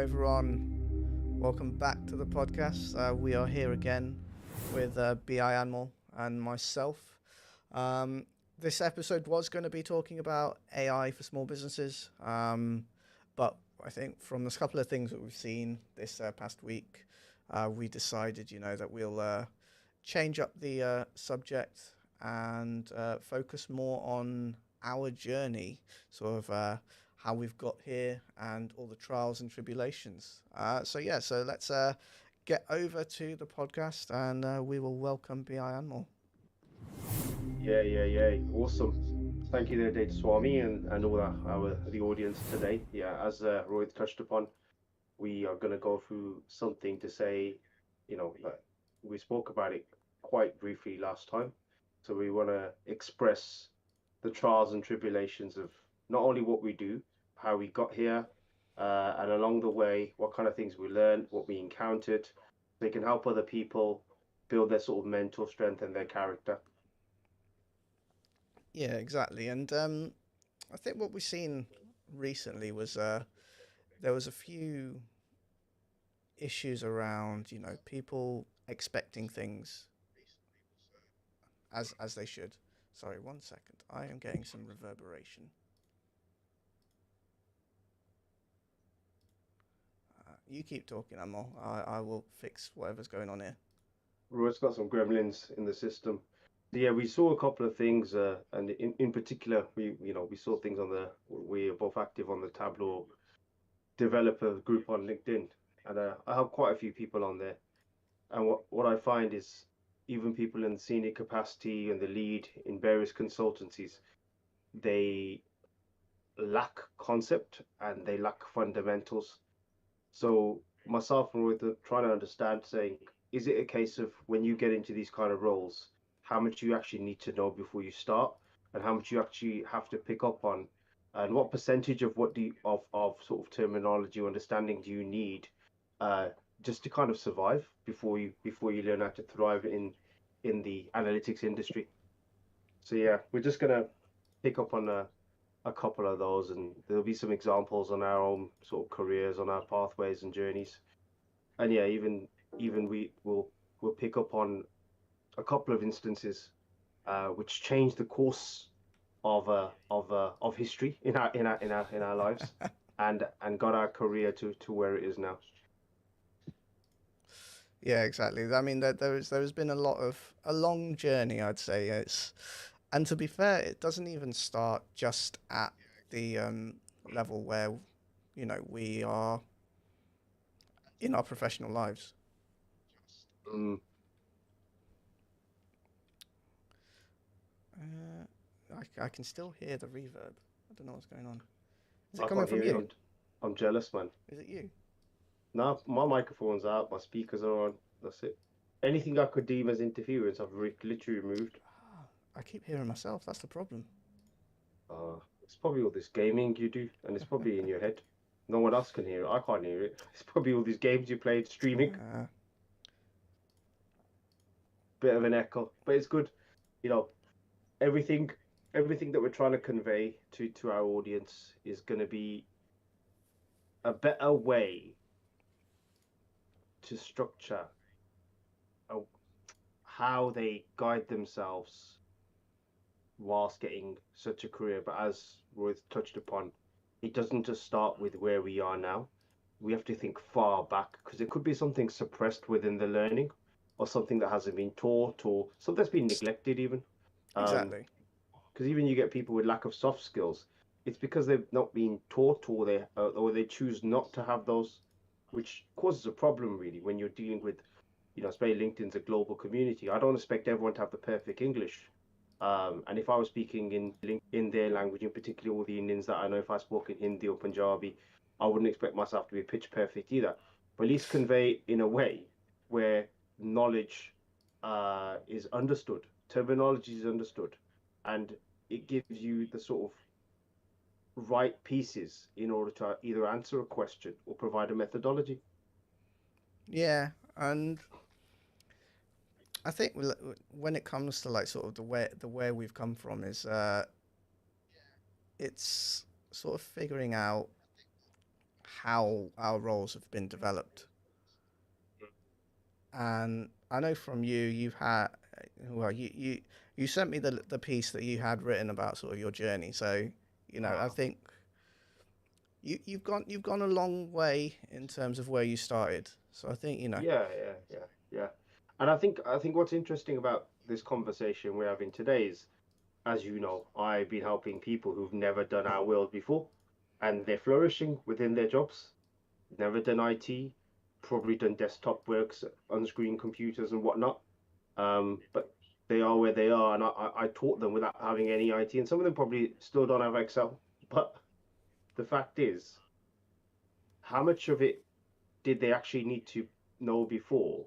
everyone. Welcome back to the podcast. We are here again with BI Anmol and myself. This episode was going to be talking about AI for small businesses, but I think from the couple of things that we've seen this past week, we decided, that we'll change up the subject and focus more on our journey, sort of how we've got here and all the trials and tribulations. So let's get over to the podcast and we will welcome BI Anmol. Yeah. Awesome. Thank you there, Data Swami, and all the audience today. Yeah, as Rohit touched upon, we are going to go through something to say, that we spoke about it quite briefly last time. So we want to express the trials and tribulations of not only what we do, how we got here, and along the way, what kind of things we learned, what we encountered. They can help other people build their sort of mental strength and their character. Yeah, exactly. And I think what we've seen recently was there was a few issues around, people expecting things as they should. Sorry, 1 second. I am getting some reverberation. You keep talking, Amol. I will fix whatever's going on here. Roy's got some gremlins in the system. Yeah, we saw a couple of things, and in particular, we saw things on we are both active on the Tableau developer group on LinkedIn, and I have quite a few people on there. And what I find is even people in the senior capacity and the lead in various consultancies, they lack concept and they lack fundamentals. So myself and Roy are trying to understand, saying, is it a case of when you get into these kind of roles, how much you actually need to know before you start, and how much you actually have to pick up on, and what percentage of what do you, of sort of terminology or understanding do you need, uh, just to kind of survive before you learn how to thrive in the analytics industry. So yeah, we're just gonna pick up on a couple of those, and there'll be some examples on our own sort of careers, on our pathways and journeys. And yeah, even we'll pick up on a couple of instances which changed the course of history in our lives, and got our career to where it is now. Yeah, exactly. I mean, there has been a long journey, I'd say. And to be fair, it doesn't even start just at the level where, we are in our professional lives. Mm, I can still hear the reverb. I don't know what's going on. Is it I coming can't from hear it. you? I'm jealous, man. Is it you? Now my microphone's out, my speakers are on. That's it. Anything I could deem as interference, I've literally removed. I keep hearing myself. That's the problem. It's probably all this gaming you do, and it's probably in your head. No one else can hear it. I can't hear it. It's probably all these games you played, streaming. Uh, Bit of an echo, but it's good. You know, everything, everything that we're trying to convey to our audience is going to be a better way to structure a, how they guide themselves whilst getting such a career. But as Roy touched upon, it doesn't just start with where we are now. We have to think far back, because it could be something suppressed within the learning, or something that hasn't been taught, or something that's been neglected even. Um, exactly. because even you get people with lack of soft skills, it's because they've not been taught, or they choose not to have those, which causes a problem really when you're dealing with, especially LinkedIn's a global community. I don't expect everyone to have the perfect English. And if I was speaking in their language, in particular all the Indians that I know, if I spoke in Hindi or Punjabi, I wouldn't expect myself to be pitch perfect either. But at least convey in a way where knowledge is understood, terminology is understood, and it gives you the sort of right pieces in order to either answer a question or provide a methodology. Yeah, and I think when it comes to like sort of the way we've come from is it's sort of figuring out how our roles have been developed. And I know from you, you've had, well, you sent me the piece that you had written about sort of your journey. So, I Ah, think you've gone a long way in terms of where you started. So I think yeah. And I think what's interesting about this conversation we're having today is, as you know, I've been helping people who've never done our world before, and they're flourishing within their jobs. Never done IT, probably done desktop works, on-screen computers and whatnot. But they are where they are, and I taught them without having any IT, and some of them probably still don't have Excel. But the fact is, how much of it did they actually need to know before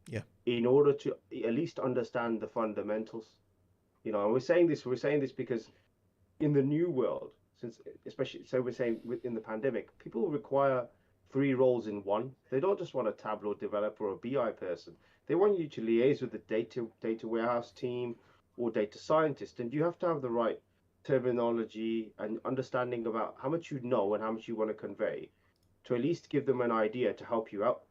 yeah, in order to at least understand the fundamentals? And we're saying this because in the new world, since especially so we're saying within the pandemic, people require three roles in one. They don't just want a Tableau developer or a BI person. They want you to liaise with the data warehouse team or data scientist, and you have to have the right terminology and understanding about how much you know and how much you want to convey to at least give them an idea to help you out.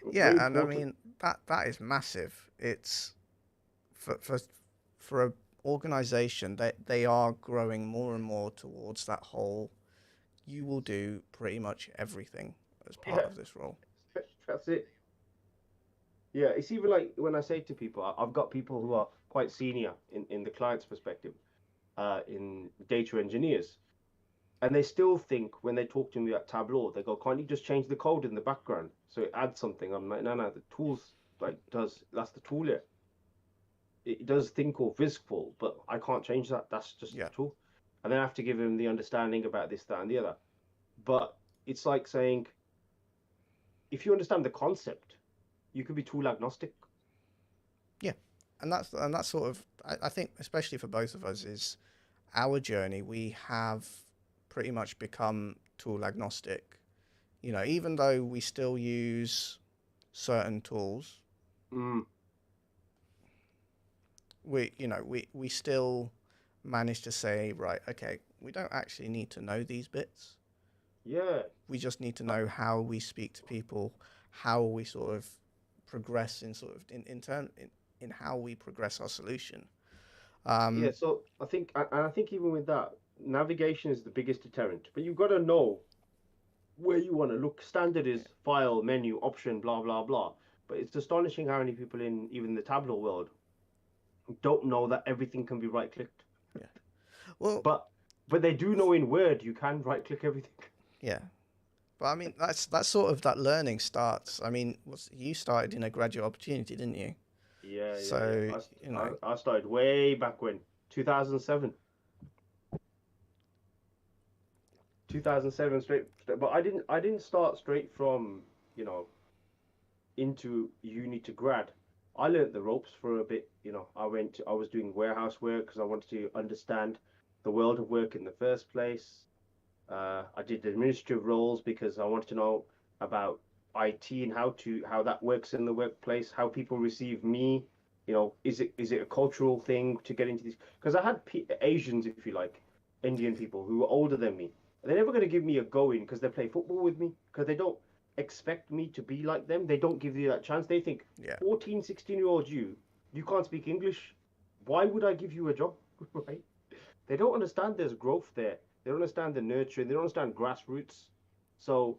It's very yeah. And I important. mean that is massive. It's for a organization they are growing more and more towards that whole. You will do pretty much everything as part Yeah, of this role. that's it. Yeah, it's even like when I say to people, I've got people who are quite senior in the client's perspective, in data engineers, and they still think when they talk to me at Tableau, they go, "Can't you just change the code in the background so it adds something?" I'm like, "No, no, the tools like does that's the tool here. It does thing called visqual, but I can't change that. That's just the Yeah, tool." And then I have to give them the understanding about this, that, and the other. But it's like saying, if you understand the concept, you can be tool agnostic. yeah. And that's sort of I think especially for both of us is our journey. We have pretty much become tool agnostic. Even though we still use certain tools, Mm, we still manage to say, right, okay, we don't actually need to know these bits. yeah. We just need to Uh, know how we speak to people, how we sort of progress in sort of in how we progress our solution. Yeah, Um, so I think even with that, navigation is the biggest deterrent. But you've got to know where you want to look. Standard yeah, is file, menu, option, blah blah blah. But it's astonishing how many people in even the Tableau world don't know that everything can be right clicked. yeah. Well, But but they do know in Word you can right click everything. yeah. But I mean, that's sort of that learning starts. I mean, you started in a graduate opportunity, didn't you? Yeah. So, I started way back when 2007, 2007 straight. But I didn't start straight from you know into uni to grad. I learnt the ropes for a bit. I was doing warehouse work because I wanted to understand the world of work in the first place. I did administrative roles because I wanted to know about IT and how that works in the workplace, how people receive me. Is it a cultural thing to get into these? Because I had Asians, if you like, Indian people who were older than me. They're never going to give me a go in because they play football with me because they don't expect me to be like them. They don't give you that chance. They think yeah, 14, 16-year-old you can't speak English. Why would I give you a job? Right? They don't understand there's growth there. They don't understand the nurturing. They don't understand grassroots. So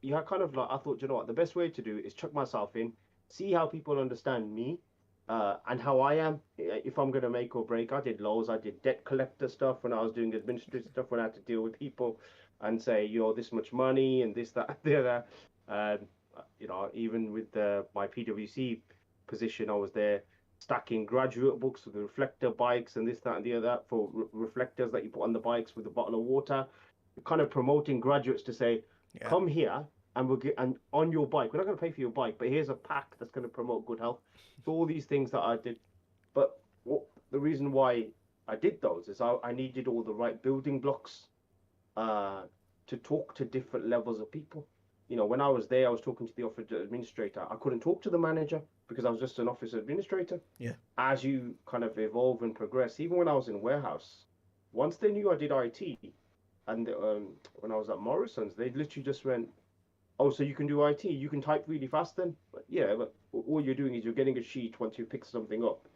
you kind of like I thought, you know what, the best way to do is chuck myself in, see how people understand me, and how I am. If I'm gonna make or break, I did lows. I did debt collector stuff when I was doing administrative stuff when I had to deal with people and say, this much money and this, that, the other. Um, even with my PwC position, I was there stacking graduate books with the reflector bikes and this, that, and the other for reflectors that you put on the bikes with a bottle of water, kind of promoting graduates to say, yeah, come here and we'll get and on your bike. We're not going to pay for your bike, but here's a pack that's going to promote good health. So all these things that I did, but the reason why I did those is I needed all the right building blocks uh, to talk to different levels of people. When I was there, I was talking to the office administrator. I couldn't talk to the manager because I was just an office administrator. yeah, As you kind of evolve and progress, even when I was in warehouse, once they knew I did IT, And when I was at Morrison's, they literally just went, "Oh, so you can do IT? You can type really fast then?" But yeah, but all you're doing is you're getting a sheet once you pick something up.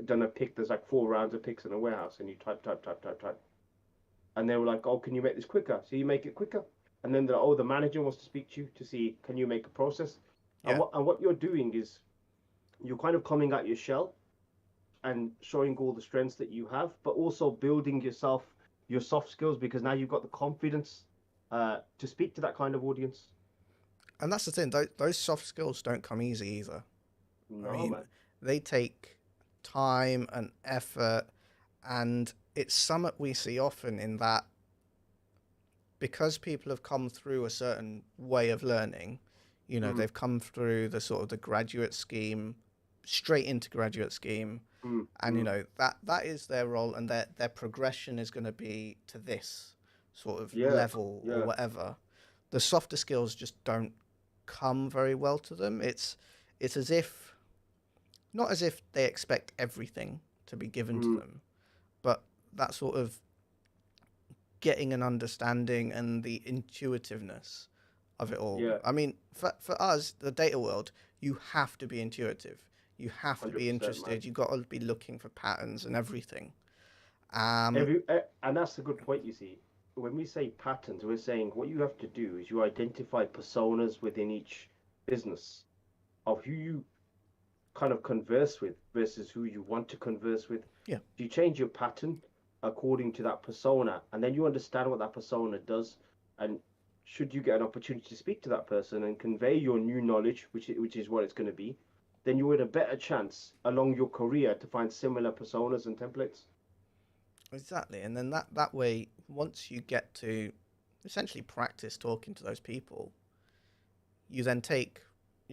Done a pick. There's like 4 rounds of picks in a warehouse, and you type, type, type, type, type. And they were like, "Oh, can you make this quicker?" So you make it quicker. And then they're, "Oh, the manager wants to speak to you to see can you make a process." Yeah. And what you're doing is you're kind of coming out your shell and showing all the strengths that you have, but also building yourself your soft skills because now you've got the confidence to speak to that kind of audience. And that's the thing, those soft skills don't come easy either. I No, mean, man. they take time and effort, and it's something we see often in that because people have come through a certain way of learning, Mm, they've come through the sort of the graduate scheme, straight into graduate scheme, mm, and mm. that is their role, and their progression is going to be to this sort of Yeah, level or yeah. whatever. The softer skills just don't come very well to them. It's as if not as if they expect everything to be given to Mm, them, but that sort of getting an understanding and the intuitiveness of it all. yeah, I mean, for us, the data world, you have to be intuitive. You have to be 100%, man. interested. You've got to be looking for patterns and everything. Um, And that's a good point, you see. When we say patterns, we're saying what you have to do is you identify personas within each business of who you kind of converse with versus who you want to converse with. yeah, You change your pattern according to that persona, and then you understand what that persona does. And should you get an opportunity to speak to that person and convey your new knowledge, which is what it's going to be, then you're in a better chance along your career to find similar personas and templates. exactly. And then that way, once you get to essentially practice talking to those people, you then take,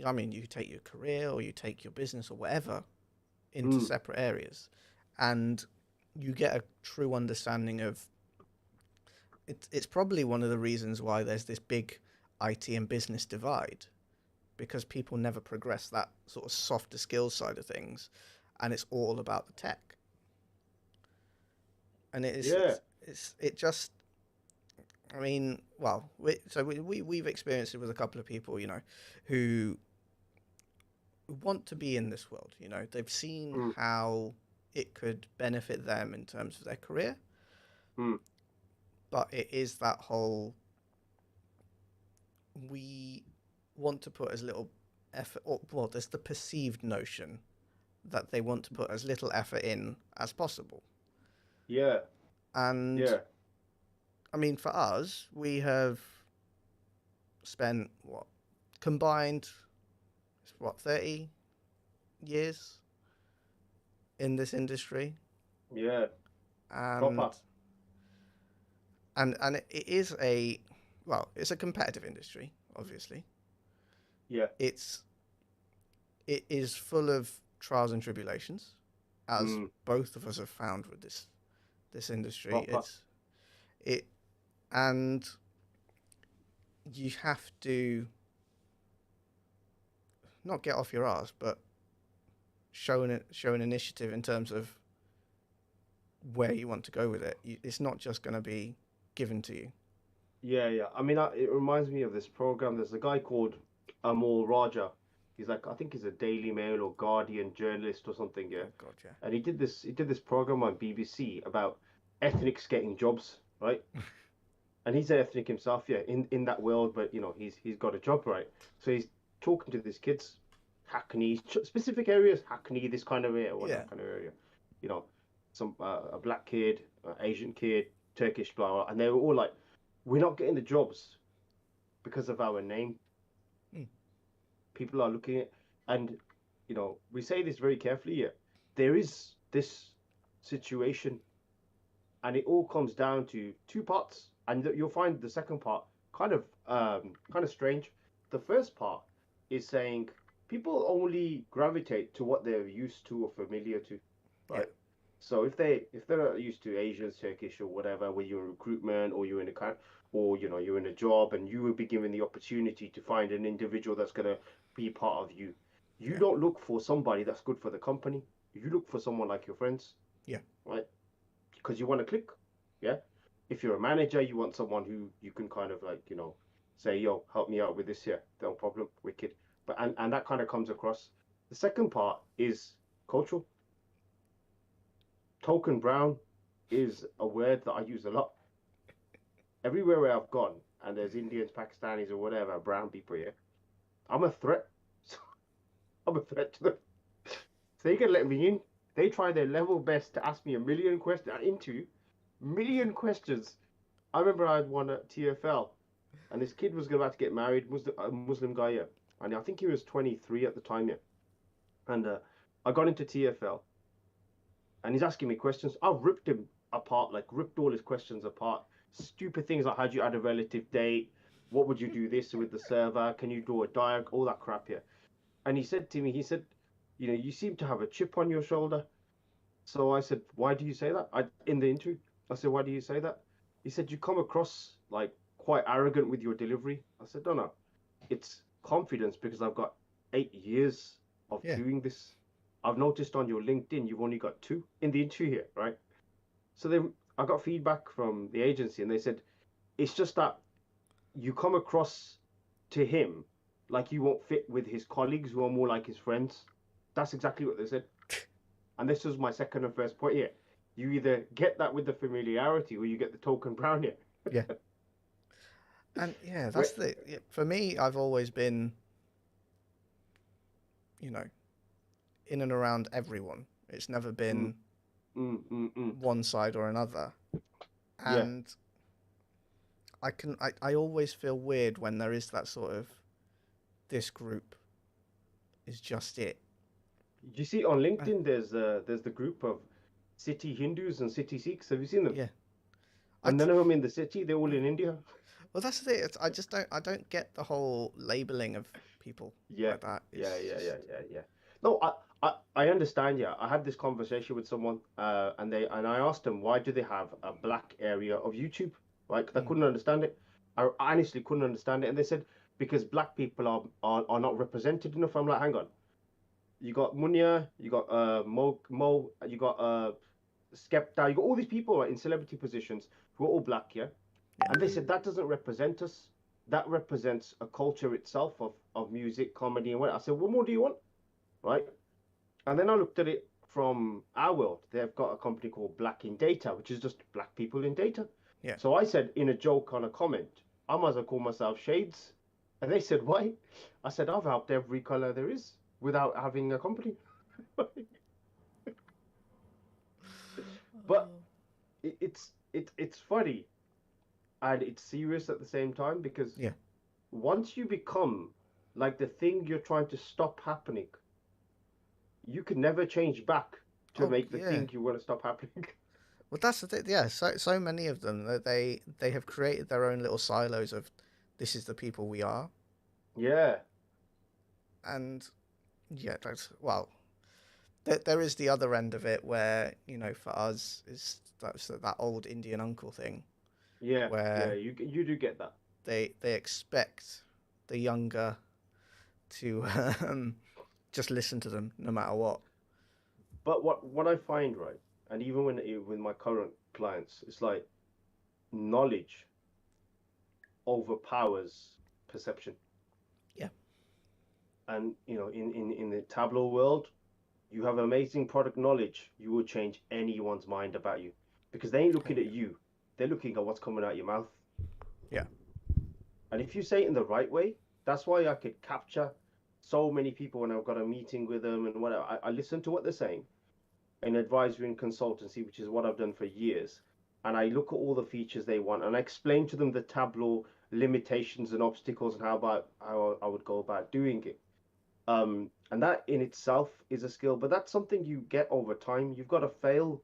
I mean, you take your career or you take your business or whatever into Mm, separate areas, and you get a true understanding of it's probably one of the reasons why there's this big IT and business divide because people never progress that sort of softer skills side of things, and it's all about the tech. And it is yeah. it just I mean, well, we've experienced it with a couple of people, who want to be in this world. They've seen Mm, how it could benefit them in terms of their career, mm, but it is that whole we want to put as little effort, or well, there's the perceived notion that they want to put as little effort in as possible. yeah. And Yeah. I mean, for us, we have spent what combined, 30 years in this industry, Yeah. and Proper. it is it's a competitive industry. Obviously, Yeah. it's it is full of trials and tribulations, as Mm, both of us have found with this industry. proper. It and you have to not get off your ass, but show an initiative in terms of where you want to go with it. It's not just going to be given to you. Yeah, yeah. I mean, it reminds me of this program. There's a guy called Amol Raja. He's like, I think he's a Daily Mail or Guardian journalist or something, yeah. Oh God, yeah, And he did this program on BBC about ethnics getting jobs, right? And he's an ethnic himself, yeah, in that world, but he's got a job, right? So he's talking to these kids, Hackney, specific areas, Hackney, this kind of area, or yeah, that kind of area, you know, some a black kid, Asian kid, Turkish, blah, blah, and they were all like, we're not getting the jobs because of our name. mm, People are looking at, and we say this very carefully here. There is this situation, and it all comes down to two parts, and you'll find the second part kind of strange. The first part is saying people only gravitate to what they're used to or familiar to, yeah, right? So if they're used to Asians, Turkish, or whatever, where you're in recruitment or you're in a kind, or you're in a job, and you will be given the opportunity to find an individual that's gonna be part of you. You yeah, don't look for somebody that's good for the company. You look for someone like your friends, yeah, right? Because you want to click, yeah. If you're a manager, you want someone who you can kind of like, say, yo, help me out with this here. No problem, wicked. But and that kind of comes across. The second part is cultural. Token brown is a word that I use a lot. Everywhere where I've gone, and there's Indians, Pakistanis, or whatever, brown people here, I'm a threat. I'm a threat to them. So they can let me in. They try their level best to ask me a million questions into million questions. I remember I had one at TFL, and this kid was about to get married, a Muslim guy, yeah, and I think he was 23 at the time, yeah. And I got into TFL, and he's asking me questions. I ripped him apart, like ripped all his questions apart. Stupid things like how do you add a relative date? What would you do this with the server? Can you draw a diagram? All that crap here. And he said to me, he said, you seem to have a chip on your shoulder. So I said, why do you say that? In the interview, I said, why do you say that? He said, you come across like quite arrogant with your delivery. I said, no, it's confidence because I've got 8 years of Yeah. doing this. I've noticed on your LinkedIn, you've only got 2 in the interview here, right? So then I got feedback from the agency and they said, it's just that you come across to him like you won't fit with his colleagues who are more like his friends. That's exactly what they said. And this was my second and first point here. You either get that with the familiarity or you get the token brown here. Yeah. And yeah, Wait, for me, I've always been, you know, in and around everyone. It's never mm, been mm. one side or another. Yeah. And I always feel weird when there is that sort of, this group is just it. You see on Uh, LinkedIn, there's the group of city Hindus and city Sikhs. Have you seen them? yeah. I, And none of them in the city. They're all in India. well, that's the thing. I don't get the whole labeling of people Yeah, like that. yeah, It's yeah, yeah, just, yeah, yeah. No, I understand. Yeah, I had this conversation with someone, and I asked them why do they have a black area of YouTube, right? 'Cause I mm, couldn't understand it. I honestly couldn't understand it, and they said because black people are not represented enough. I'm like, hang on, you got Munya, you got Mo, you got Skepta, you got all these people right, in celebrity positions who are all black, yeah. yeah. And they said that doesn't represent us. That represents a culture itself of music, comedy, and what. I said, what more do you want, right? And then I looked at it from our world. They've got a company called Black in Data, which is just black people in data. Yeah. So I said in a joke on a comment, I might as well call myself Shades. And they said, why? I said, I've helped every color there is without having a company. But it's funny and it's serious at the same time because Yeah. once you become like the thing you're trying to stop happening, you can never change back to Oh, make the yeah. thing you want to stop happening. Well, that's the thing. Yeah. So many of them that they have created their own little silos of, this is the people we are, Yeah. and yeah, that's, well, there is the other end of it where, for us is that old Indian uncle thing Yeah. Yeah. where You do get that. they expect the younger to just listen to them no matter what. But what I find, right, and even with my current clients, it's like knowledge overpowers perception. Yeah. And in the Tableau world, you have amazing product knowledge, you will change anyone's mind about you because they ain't Oh looking at yeah. you. They're looking at what's coming out your mouth. Yeah. And if you say it in the right way, that's why I could capture so many people when I've got a meeting with them and whatever. I listen to what they're saying in advisory and consultancy, which is what I've done for years. And I look at all the features they want and I explain to them the Tableau limitations and obstacles and how I would go about doing it. And that in itself is a skill, but that's something you get over time. You've got to fail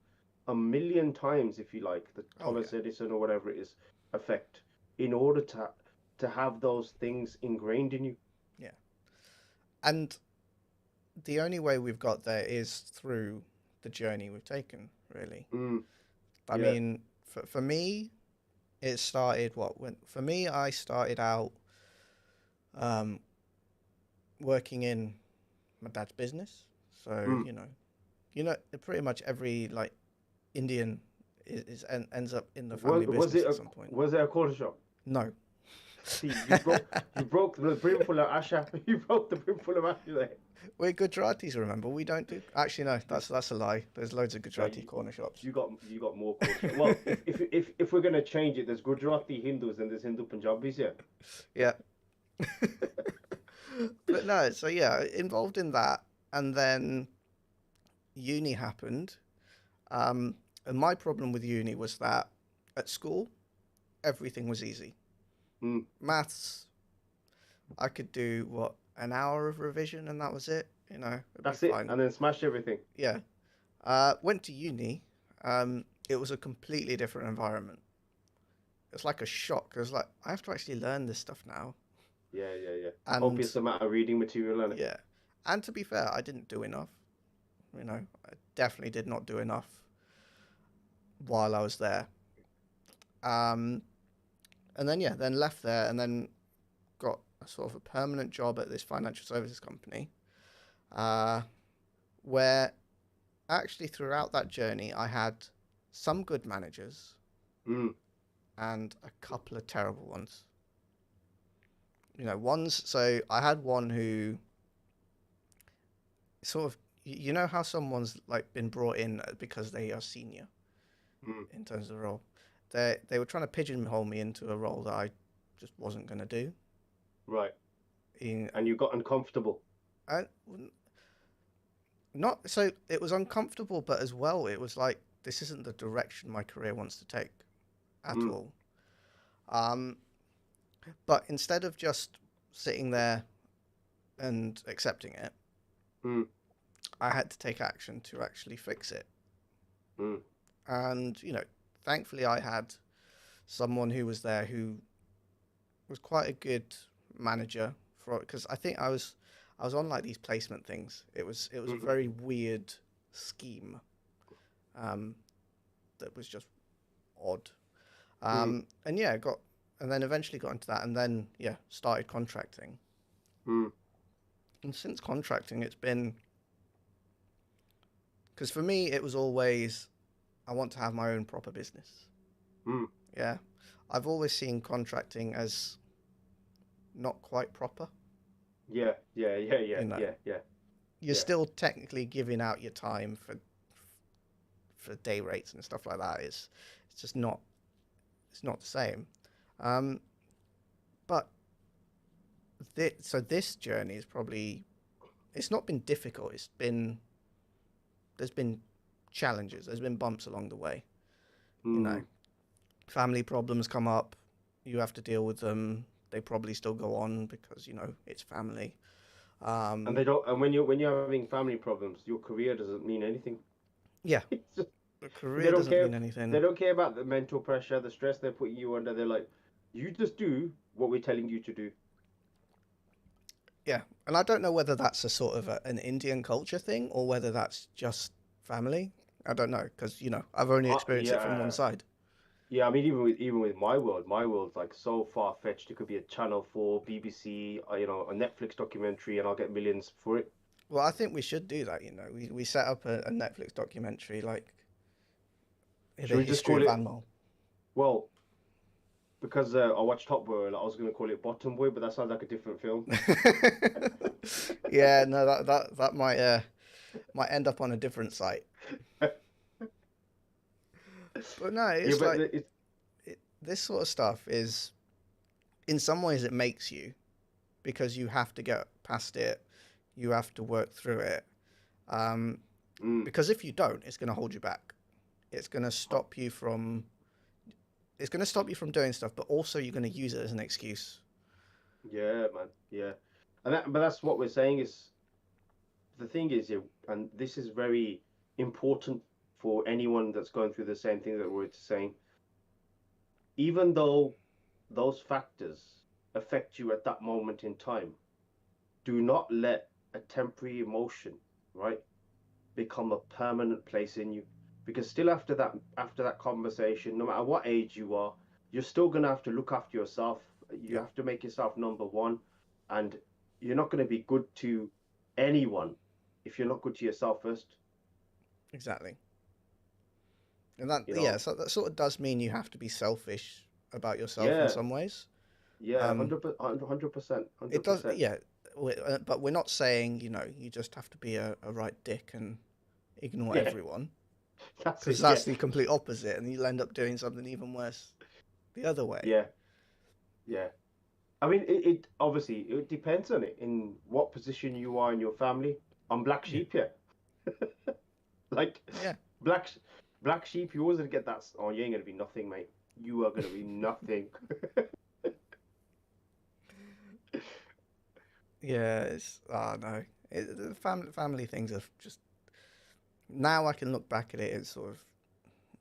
a million times, if you like, the Oh yeah. Thomas Edison or whatever it is effect, in order to have those things ingrained in you. Yeah. And the only way we've got there is through the journey we've taken, really. Mm, I yeah. mean, for me, it started for me, I started out um, working in my dad's business. So, Mm, pretty much every like Indian ends up in the family business at some point. Was it a corner shop? No. See, you broke the brimful of Asha. You broke the brimful of Asha there. We're Gujaratis, remember? We don't do. Actually, no, You, that's a lie. There's loads of no, Gujarati corner shops. you got more corner shop. Well, if we're gonna change it, there's Gujarati Hindus and there's Hindu Punjabis here. Yeah. But no, so yeah, involved in that, and then uni happened. And my problem with uni was that at school, everything was easy. Mm, Maths, I could do what, an hour of revision and that was it. It'd be that's it, fine. and then smash everything. Yeah. Went to uni. It was a completely different environment. It's like a shock. It was like I have to actually learn this stuff now. Yeah. And Copious amount of reading material and yeah, and to be fair, I didn't do enough. I definitely did not do enough while I was there. Um, and then yeah, then left there, and then got a sort of a permanent job at this financial services company, uh, where actually throughout that journey I had some good managers mm, and a couple of terrible ones. Ones. So I had one who sort of, how someone's like been brought in because they are senior mm, in terms of the role. They were trying to pigeonhole me into a role that I just wasn't going to do. right. In, And you got uncomfortable. I, not so it was uncomfortable, but as well it was like this isn't the direction my career wants to take at Mm, all. Um, but instead of just sitting there and accepting it, mm, I had to take action to actually fix it. mm, And thankfully I had someone who was there who was quite a good manager for, because I think I was on like these placement things. It was a mm, very weird scheme, um, that was just odd. mm, And yeah, and then eventually got into that, and then yeah, started contracting. mm. And since contracting, it's been, because for me it was always I want to have my own proper business. Mm. Yeah, I've always seen contracting as not quite proper. Yeah. You know, Yeah. you're Yeah. still technically giving out your time for day rates and stuff like that. It's just not, it's not the same. Um, but so this journey is probably, it's not been difficult. There's been challenges. There's been bumps along the way. You know, Mm. family problems come up. You have to deal with them. They probably still go on because it's family. And Um, they don't. And when you're having family problems, your career doesn't mean anything. yeah, It's just, the they career don't doesn't care. mean anything. They don't care about the mental pressure, the stress they're putting you under. They're like, you just do what we're telling you to do. Yeah, and I don't know whether that's a sort of an Indian culture thing or whether that's just family. I don't know because I've only experienced it from one Yeah. side. Yeah, I mean, even with my world's like so far fetched. It could be a Channel 4, BBC, a Netflix documentary, and I'll get millions for it. Well, I think we should do that. We set up a Netflix documentary like Should the we just history call of it? Anmol. Well, because I watched Top Boy, I was gonna call it Bottom Boy, but that sounds like a different film. Yeah, no, that might end up on a different site. But no, Yeah, it's but like this sort of stuff is, in some ways, it makes you, because you have to get past it, you have to work through it. Um, mm, because if you don't, it's going to hold you back. It's going to stop you from. It's going to stop you from doing stuff, but also you're going to use it as an excuse. yeah, man, yeah, but that's what we're saying is the thing is, yeah, and this is very important for anyone that's going through the same thing that we're saying. Even though those factors affect you at that moment in time, do not let a temporary emotion, right, become a permanent place in you. Because still after that conversation, no matter what age you are, you're still gonna have to look after yourself. You Yeah, have to make yourself number one, and you're not gonna be good to anyone if you're not good to yourself first. exactly. And that, You yeah, know, so that sort of does mean you have to be selfish about yourself in yeah, some ways. yeah, Um, 100%, it hundred does, percent. yeah, but we're not saying, you just have to be a right dick and ignore Yeah, everyone, that's because it. Yeah, that's the complete opposite, and you'll end up doing something even worse the other way. yeah, yeah. I mean, it obviously it depends on it in what position you are in your family. I'm black Yeah, sheep, yeah. Like yeah, black black sheep, you always gonna get that. Oh, you ain't gonna be nothing, mate. You are gonna be nothing. yeah. It's no, the family things are just now I can look back at it. It's sort of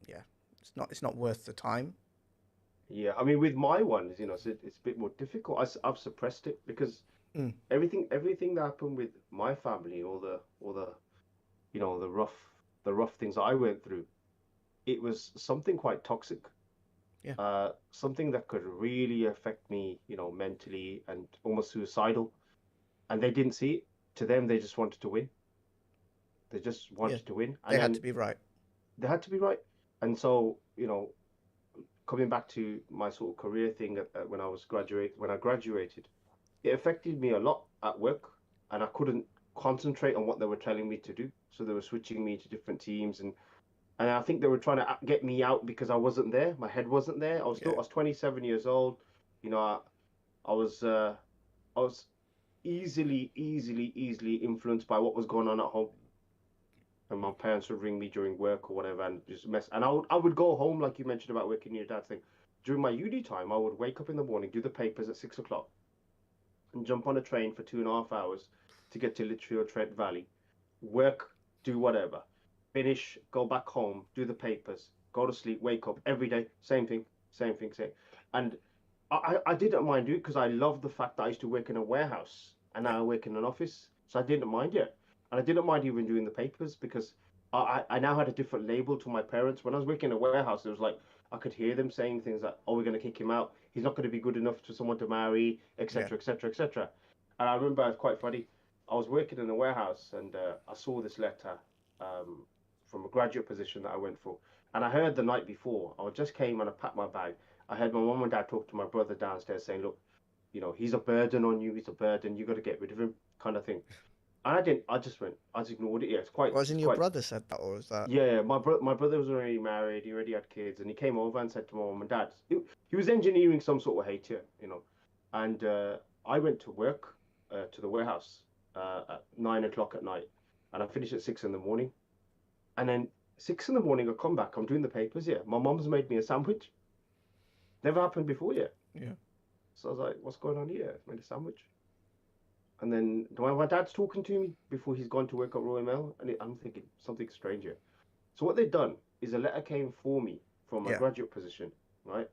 yeah, it's not worth the time. Yeah, I mean, with my ones, it's a bit more difficult. I've suppressed it because Mm, everything that happened with my family, all the the rough things I went through, it was something quite toxic. yeah, Something that could really affect me, mentally and almost suicidal. And they didn't see it. To them, they just wanted to win. They just yeah. wanted to win, and They had then to be right. they had to be right. And so, coming back to my sort of career thing when I graduated, it affected me a lot at work, and I couldn't concentrate on what they were telling me to do. So they were switching me to different teams, and I think they were trying to get me out because I wasn't there. My head wasn't there. I Yeah, was 27 years old. You know, I was I was easily influenced by what was going on at home. And my parents would ring me during work or whatever and just mess. And I would go home like you mentioned about working your dad's thing. During my uni time, I would wake up in the morning, do the papers at 6 o'clock, and jump on a train for 2.5 hours to get to Lichfield, Trent Valley, work, do whatever, finish, go back home, do the papers, go to sleep, wake up every day, same thing, same thing, same. And I didn't mind doing it because I loved the fact that I used to work in a warehouse and yeah, now I work in an office. So I didn't mind it. And I didn't mind even doing the papers because I now had a different label to my parents. When I was working in a warehouse, it was like I could hear them saying things like, "Oh, we're going to kick him out. He's not going to be good enough for someone to marry, yeah. etc., etc., etc." And I remember it was quite funny. I was working in a warehouse and I saw this letter um, from a graduate position that I went for. And I heard the night before, I just came and I packed my bag. I heard my mum and dad talk to my brother downstairs saying, "Look, he's a burden on you. He's a burden. You got to get rid of him," kind of thing. And I didn't. I just ignored it. Yeah, Wasn't it's your quite. brother said that, or was that? Yeah, my brother was already married. He already had kids, and he came over and said to my mum and dad, he was engineering some sort of hate here. And I went to work to the warehouse at 9 o'clock at night, and I finished at 6 in the morning. And then 6 in the morning, I come back. I'm doing the papers. Yeah, my mum's made me a sandwich. Never happened before yet. Yeah. So I was like, "What's going on here?" I made a sandwich. And then my dad's talking to me before he's gone to work at Royal Mail, and I'm thinking something strange here. So what they've done is a letter came for me from my Yeah. graduate position, right?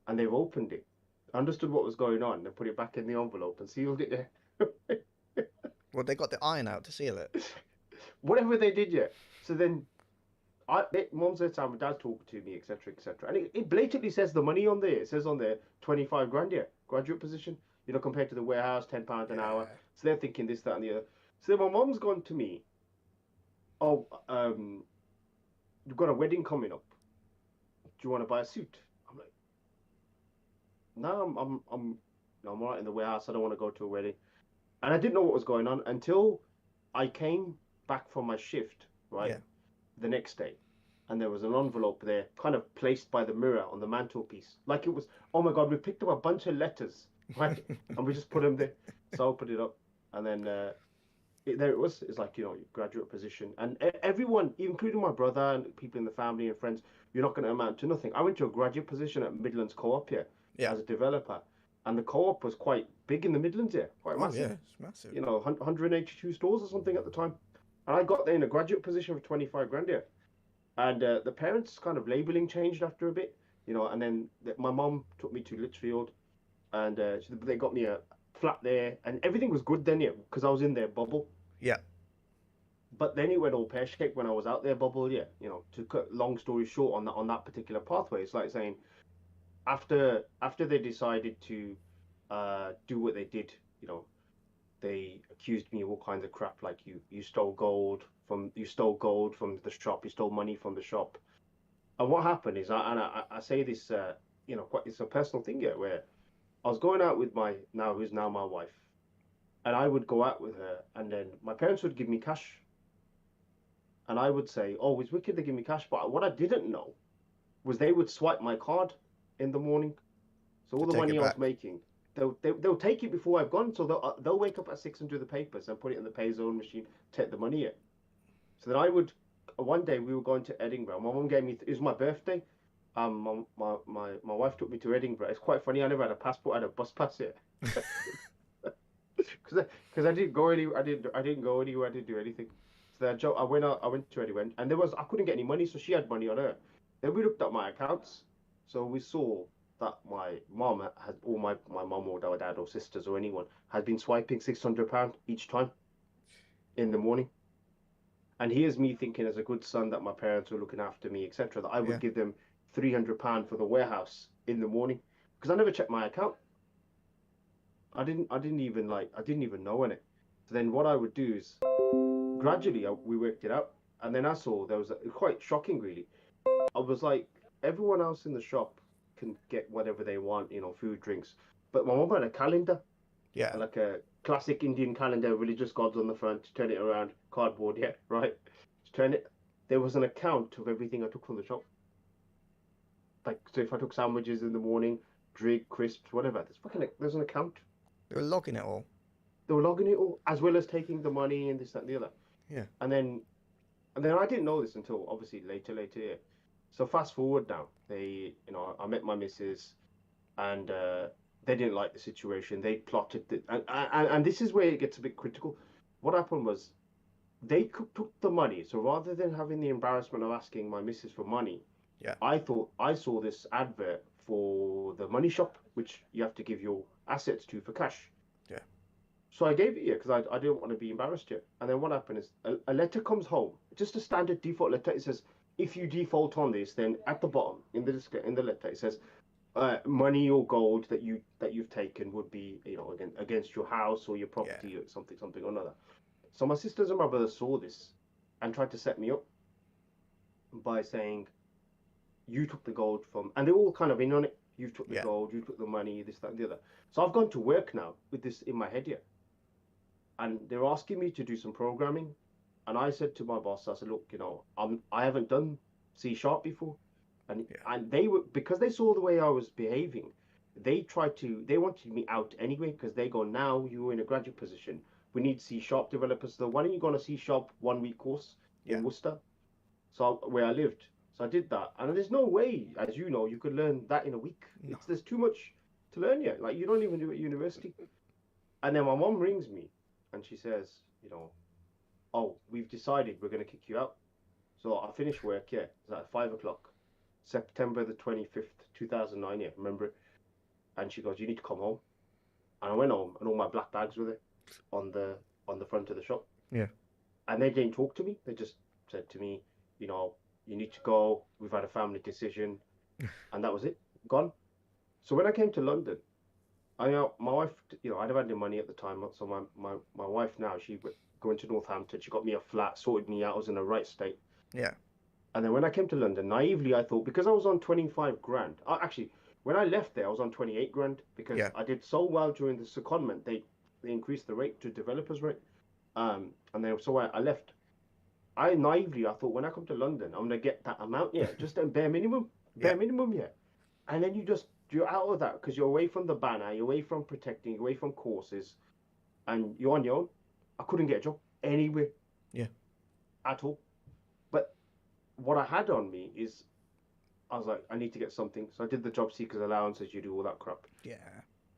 And they've opened it, understood what was going on, and put it back in the envelope and sealed it there. Well, they got the iron out to seal it. Whatever they did, yeah. So then mom said my dad's talking to me, etc., etc. And it blatantly says the money on there. It says on there 25 grand, yeah, graduate position. Compared to the warehouse, £10 an hour. Yeah. So they're thinking this, that, and the other. So then my mom's gone to me. Oh, you've got a wedding coming up. Do you want to buy a suit? I'm like, no, I'm all right in the warehouse. I don't want to go to a wedding. And I didn't know what was going on until I came back from my shift, right, Yeah. the next day. And there was an envelope there, kind of placed by the mirror on the mantelpiece. Like it was, oh my God, we picked up a bunch of letters, right? And we just put them there. So I opened it up. And then there it was. It's like, graduate position. And everyone, including my brother and people in the family and friends, you're not going to amount to nothing. I went to a graduate position at Midlands Co-op here Yeah. as a developer. And the co-op was quite big in the Midlands here, quite Oh massive. yeah, it's massive. 182 stores or something at the time. And I got there in a graduate position for 25 grand here. And the parents' kind of labeling changed after a bit, and then my mom took me to Lichfield and they got me a flat there and everything was good then, yeah, because I was in their bubble. Yeah. But then it went all pear shaped when I was out there bubble, yeah. To cut long story short on that particular pathway, it's like saying after they decided to do what they did, they accused me of all kinds of crap like you stole gold from the shop, you stole money from the shop. And what happened is, I say this, quite, it's a personal thing here, where I was going out with who's now my wife, and I would go out with her, and then my parents would give me cash, and I would say, "Oh, it's wicked to give me cash," but what I didn't know was they would swipe my card in the morning, so all To the take money it I was back. making, they'll take it before I've gone, so they'll wake up at 6 and do the papers and put it in the pay zone machine, take the money in. So then I would. One day we were going to Edinburgh. My mum gave me. It was my birthday. My wife took me to Edinburgh. It's quite funny. I never had a passport. I had a bus pass here. Because I didn't go any. I didn't go anywhere. I didn't do anything. So then I went out. I went to Edinburgh, and I couldn't get any money, so she had money on her. Then we looked at my accounts. So we saw that my mom had, or my mom or dad or sisters or anyone had been swiping £600 each time in the morning. And here's me thinking, as a good son, that my parents were looking after me, etc., that I would Yeah. give them £300 for the warehouse in the morning, because I never checked my account. I didn't even know in it. So then what I would do is gradually we worked it out, and then I saw there was quite shocking, really. I was like, everyone else in the shop can get whatever they want, food, drinks, but my mom had a calendar, Yeah. like a classic Indian calendar, religious gods on the front, turn it around, cardboard, yeah, right? Turn it. There was an account of everything I took from the shop. Like, so if I took sandwiches in the morning, drink, crisps, whatever, there's an account. They were logging it all. They were logging it all, as well as taking the money and this, that, and the other. Yeah. And then, I didn't know this until obviously later, yeah. So fast forward now, I met my missus, and they didn't like the situation. They plotted it, and this is where it gets a bit critical. What happened was they took the money. So rather than having the embarrassment of asking my missus for money, Yeah. I thought I saw this advert for the money shop, which you have to give your assets to for cash. Yeah. So I gave it here because I didn't want to be embarrassed yet. And then what happened is a letter comes home, just a standard default letter. It says, if you default on this, then at the bottom in the letter it says, money or gold that you've taken would be, against your house or your Yeah. property or something or another. So my sisters and my brother saw this and tried to set me up by saying, you took the gold from, and they're all kind of in on it. You took the Yeah. gold, you took the money, this, that, and the other. So I've gone to work now with this in my head here, and they're asking me to do some programming. And I said to my boss, I said, look, I haven't done C# before, and Yeah. they were, because they saw the way I was behaving, they wanted me out anyway, because they go, now you're in a graduate position, we need C# developers. So why don't you go on a C# 1 week course Yeah. in Worcester? So where I lived. So I did that, and there's no way, as you know, you could learn that in a week. No. There's too much to learn yet. Like, you don't even do it at university. And then my mom rings me, and she says, oh, we've decided we're going to kick you out. So I finished work. Yeah, it's at 5 o'clock, September the 25th, 2009. Yeah, remember it. And she goes, you need to come home. And I went home, and all my black bags were there on the front of the shop. Yeah. And they didn't talk to me. They just said to me, you need to go. We've had a family decision, and that was it. Gone. So when I came to London, my wife, I didn't have any money at the time. So my wife now, she went going to Northampton. She got me a flat, sorted me out. I was in the right state. Yeah. And then when I came to London, naively I thought, because I was on 25 grand. Actually, when I left there, I was on 28 grand because Yeah. I did so well during the secondment. They increased the rate to developers rate. And then so I left. I thought, when I come to London, I'm gonna get that amount, yeah, just a Yeah. bare minimum, yeah. And then you're out of that because you're away from the banner, you're away from protecting, you're away from courses, and you're on your own. I couldn't get a job anywhere. Yeah. At all. But what I had on me is, I was like, I need to get something. So I did the job seekers allowances, you do all that crap. Yeah.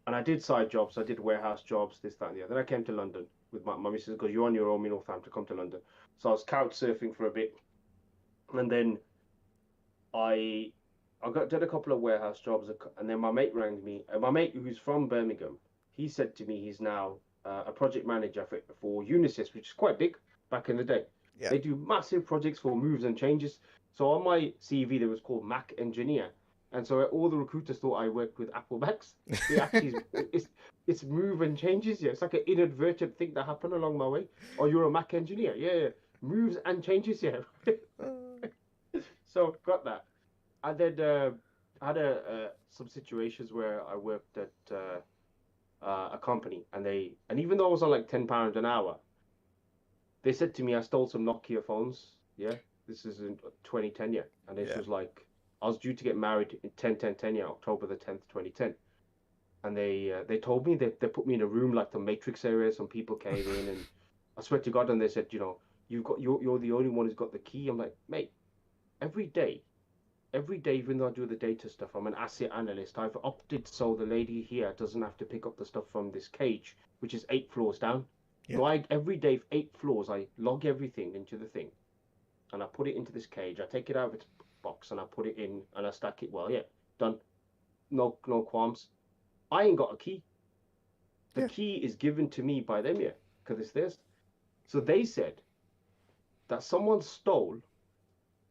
And I did side jobs, I did warehouse jobs, this, that, and the other. Then I came to London with my missus, because you're on your own in Northampton, come to London. So I was couch surfing for a bit. And then I did a couple of warehouse jobs, and then my mate rang me. And my mate, who's from Birmingham, he said to me he's now a project manager for Unisys, which is quite big back in the day. Yeah. They do massive projects for moves and changes. So on my CV, there was called Mac engineer, and so all the recruiters thought I worked with Apple Macs. It actually it's move and changes. Yeah, it's like an inadvertent thing that happened along my way. Oh, you're a Mac engineer? Yeah, yeah. Moves and changes. Yeah. So got that. I did had some situations where I worked at a company, and even though I was on like £10 an hour, they said to me I stole some Nokia phones. Yeah, this is in 2010, yeah, and this Yeah. was like I was due to get married in 10 yeah, October the 10th, 2010. And they told me they put me in a room like the Matrix area. Some people came in, and I swear to God, and they said, you're the only one who's got the key. I'm like, mate, every day, every day, even though I do the data stuff, I'm an asset analyst. I've opted so the lady here doesn't have to pick up the stuff from this cage, which is 8 floors down. Yeah. So I every day, 8 floors, I log everything into the thing, and I put it into this cage. I take it out of its box and I put it in and I stack it. Well, yeah, done. No qualms. I ain't got a key. The Yeah. key is given to me by them here because it's theirs. So they said that someone stole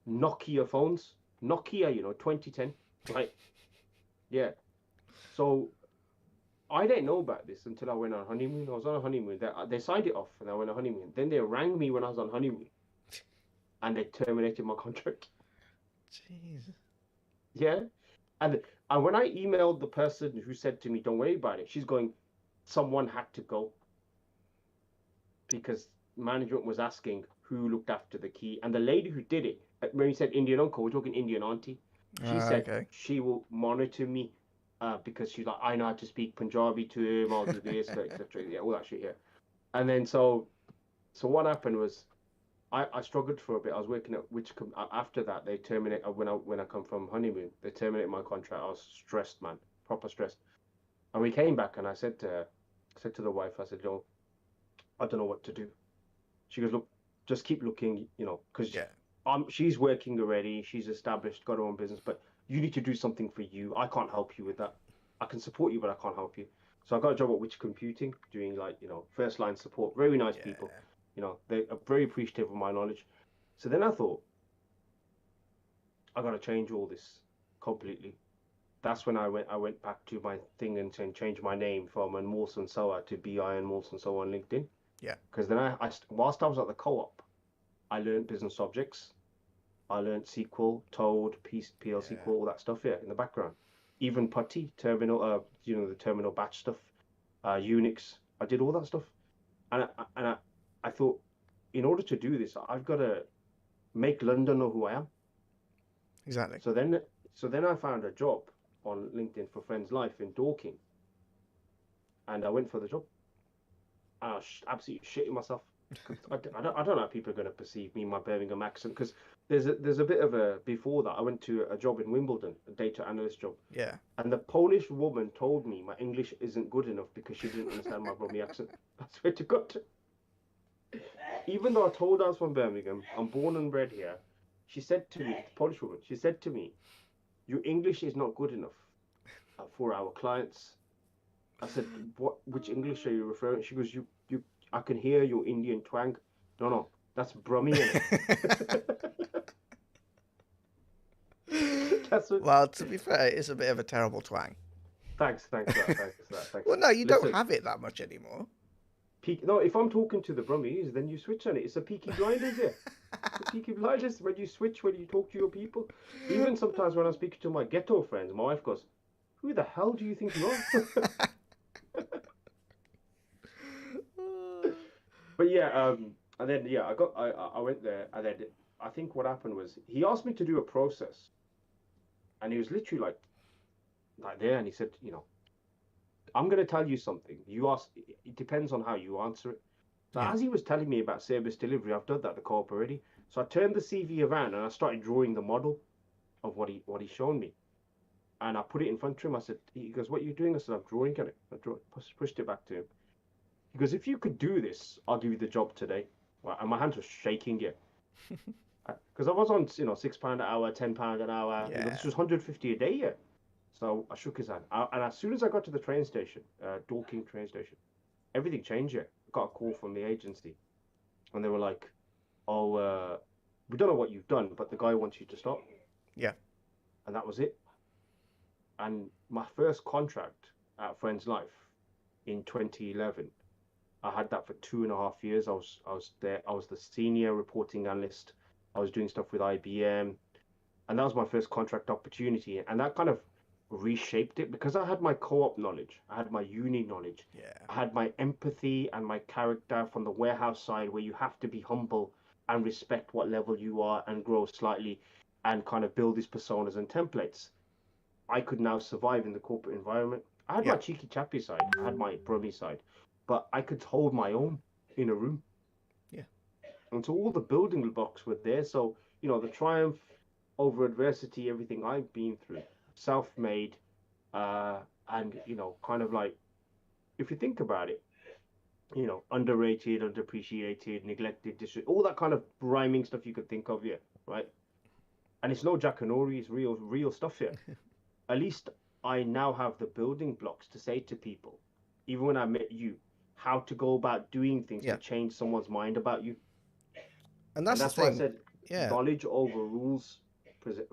Nokia phones, Nokia, 2010, right? Yeah. So I didn't know about this until I went on honeymoon. I was on a honeymoon. They signed it off and I went on honeymoon. Then they rang me when I was on honeymoon and they terminated my contract. Jeez. Yeah. And and when I emailed the person who said to me, "Don't worry about it," she's going, "Someone had to go because management was asking who looked after the key." And the lady who did it, when you said Indian uncle, we're talking Indian auntie. She said Okay. she will monitor me because she's like, I know how to speak Punjabi to him. I'll do this, etc. Yeah, all that shit. Yeah. And then so what happened was I struggled for a bit. I was working at after that they terminate when I come from honeymoon. They terminate my contract. I was stressed, man, proper stressed. And we came back, and I said to the wife, I said, "Yo, I don't know what to do." She goes, "Look, just keep looking, because Yeah. she's working already. She's established, got her own business, but you need to do something for you. I can't help you with that. I can support you, but I can't help you." So I got a job at Which Computing, doing like, first line support. Very nice people. Yeah. They are very appreciative of my knowledge. So then I thought, I got to change all this completely. That's when I went back to my thing and changed my name from Anmol Soa to BI Anmol Soa on LinkedIn. Yeah. Because then whilst I was at the co-op, I learned business objects. I learned SQL, Toad, PL Yeah. SQL, all that stuff here in the background. Even PuTTY, terminal, the terminal batch stuff, Unix. I did all that stuff, and I thought, in order to do this, I've got to make London know who I am. Exactly. So then I found a job on LinkedIn for Friends Life in Dorking, and I went for the job. And I was absolutely shitting myself. I don't know how people are going to perceive me, my Birmingham accent, because there's a bit of a before that. I went to a job in Wimbledon, a data analyst job, Yeah. and the Polish woman told me my English isn't good enough because she didn't understand my Brummie accent. I swear to God. Even though I told her I was from Birmingham, I'm born and bred here, she said to me, the Polish woman, she said to me, "Your English is not good enough for our clients." I said, "What? Which English are you referring?" She goes, "You. I can hear your Indian twang." No, no, that's Brummie in it. That's what. Well, to be fair, it's a bit of a terrible twang. Thanks for that. Thanks for that. Thanks. Well, no, you don't Listen, have it that much anymore. no. If I'm talking to the Brummies, then you switch on it. It's a Peaky Blinders, yeah. It's a Peaky Blinders when you switch when you talk to your people. Even sometimes when I'm speaking to my ghetto friends, my wife goes, "Who the hell do you think you are?" But yeah, and then yeah, I went there, and then I think what happened was he asked me to do a process, and he was literally like there, and he said, "I'm going to tell you something. You ask, it depends on how you answer it." So Yeah. as he was telling me about service delivery, I've done that at the co-op already. So I turned the CV around and I started drawing the model of what he's shown me, and I put it in front of him. I said, he goes, "What are you doing?" I said, "I'm drawing on it." Pushed it back to him. He goes, "If you could do this, I'll give you the job today." Right, and my hands were shaking, yeah. Because I was on, £6 an hour, £10 an hour. Yeah. This was 150 a day, yeah. So I shook his hand, and as soon as I got to the train station, Dorking train station, everything changed. Yeah, I got a call from the agency, and they were like, "Oh, we don't know what you've done, but the guy wants you to start." Yeah. And that was it. And my first contract at Friends Life in 2011, I had that for 2.5 years. I was there. I was the senior reporting analyst. I was doing stuff with IBM. And that was my first contract opportunity, and that kind of reshaped it because I had my co-op knowledge, I had my uni knowledge, Yeah. I had my empathy and my character from the warehouse side, where you have to be humble and respect what level you are and grow slightly and kind of build these personas and templates. I could now survive in the corporate environment. I had Yeah. my cheeky chappy side, I had my brummy side, but I could hold my own in a room. Yeah. And so all the building blocks were there. So, the triumph over adversity, everything I've been through, self-made, uh, and, kind of like, if you think about it, underrated, underappreciated, neglected, all that kind of rhyming stuff you could think of, yeah, right? And it's no Jackanory, it's real stuff here. At least I now have the building blocks to say to people, even when I met you, how to go about doing things to Yeah. change someone's mind about you. And And that's the that's why I thing. said Yeah. knowledge overrules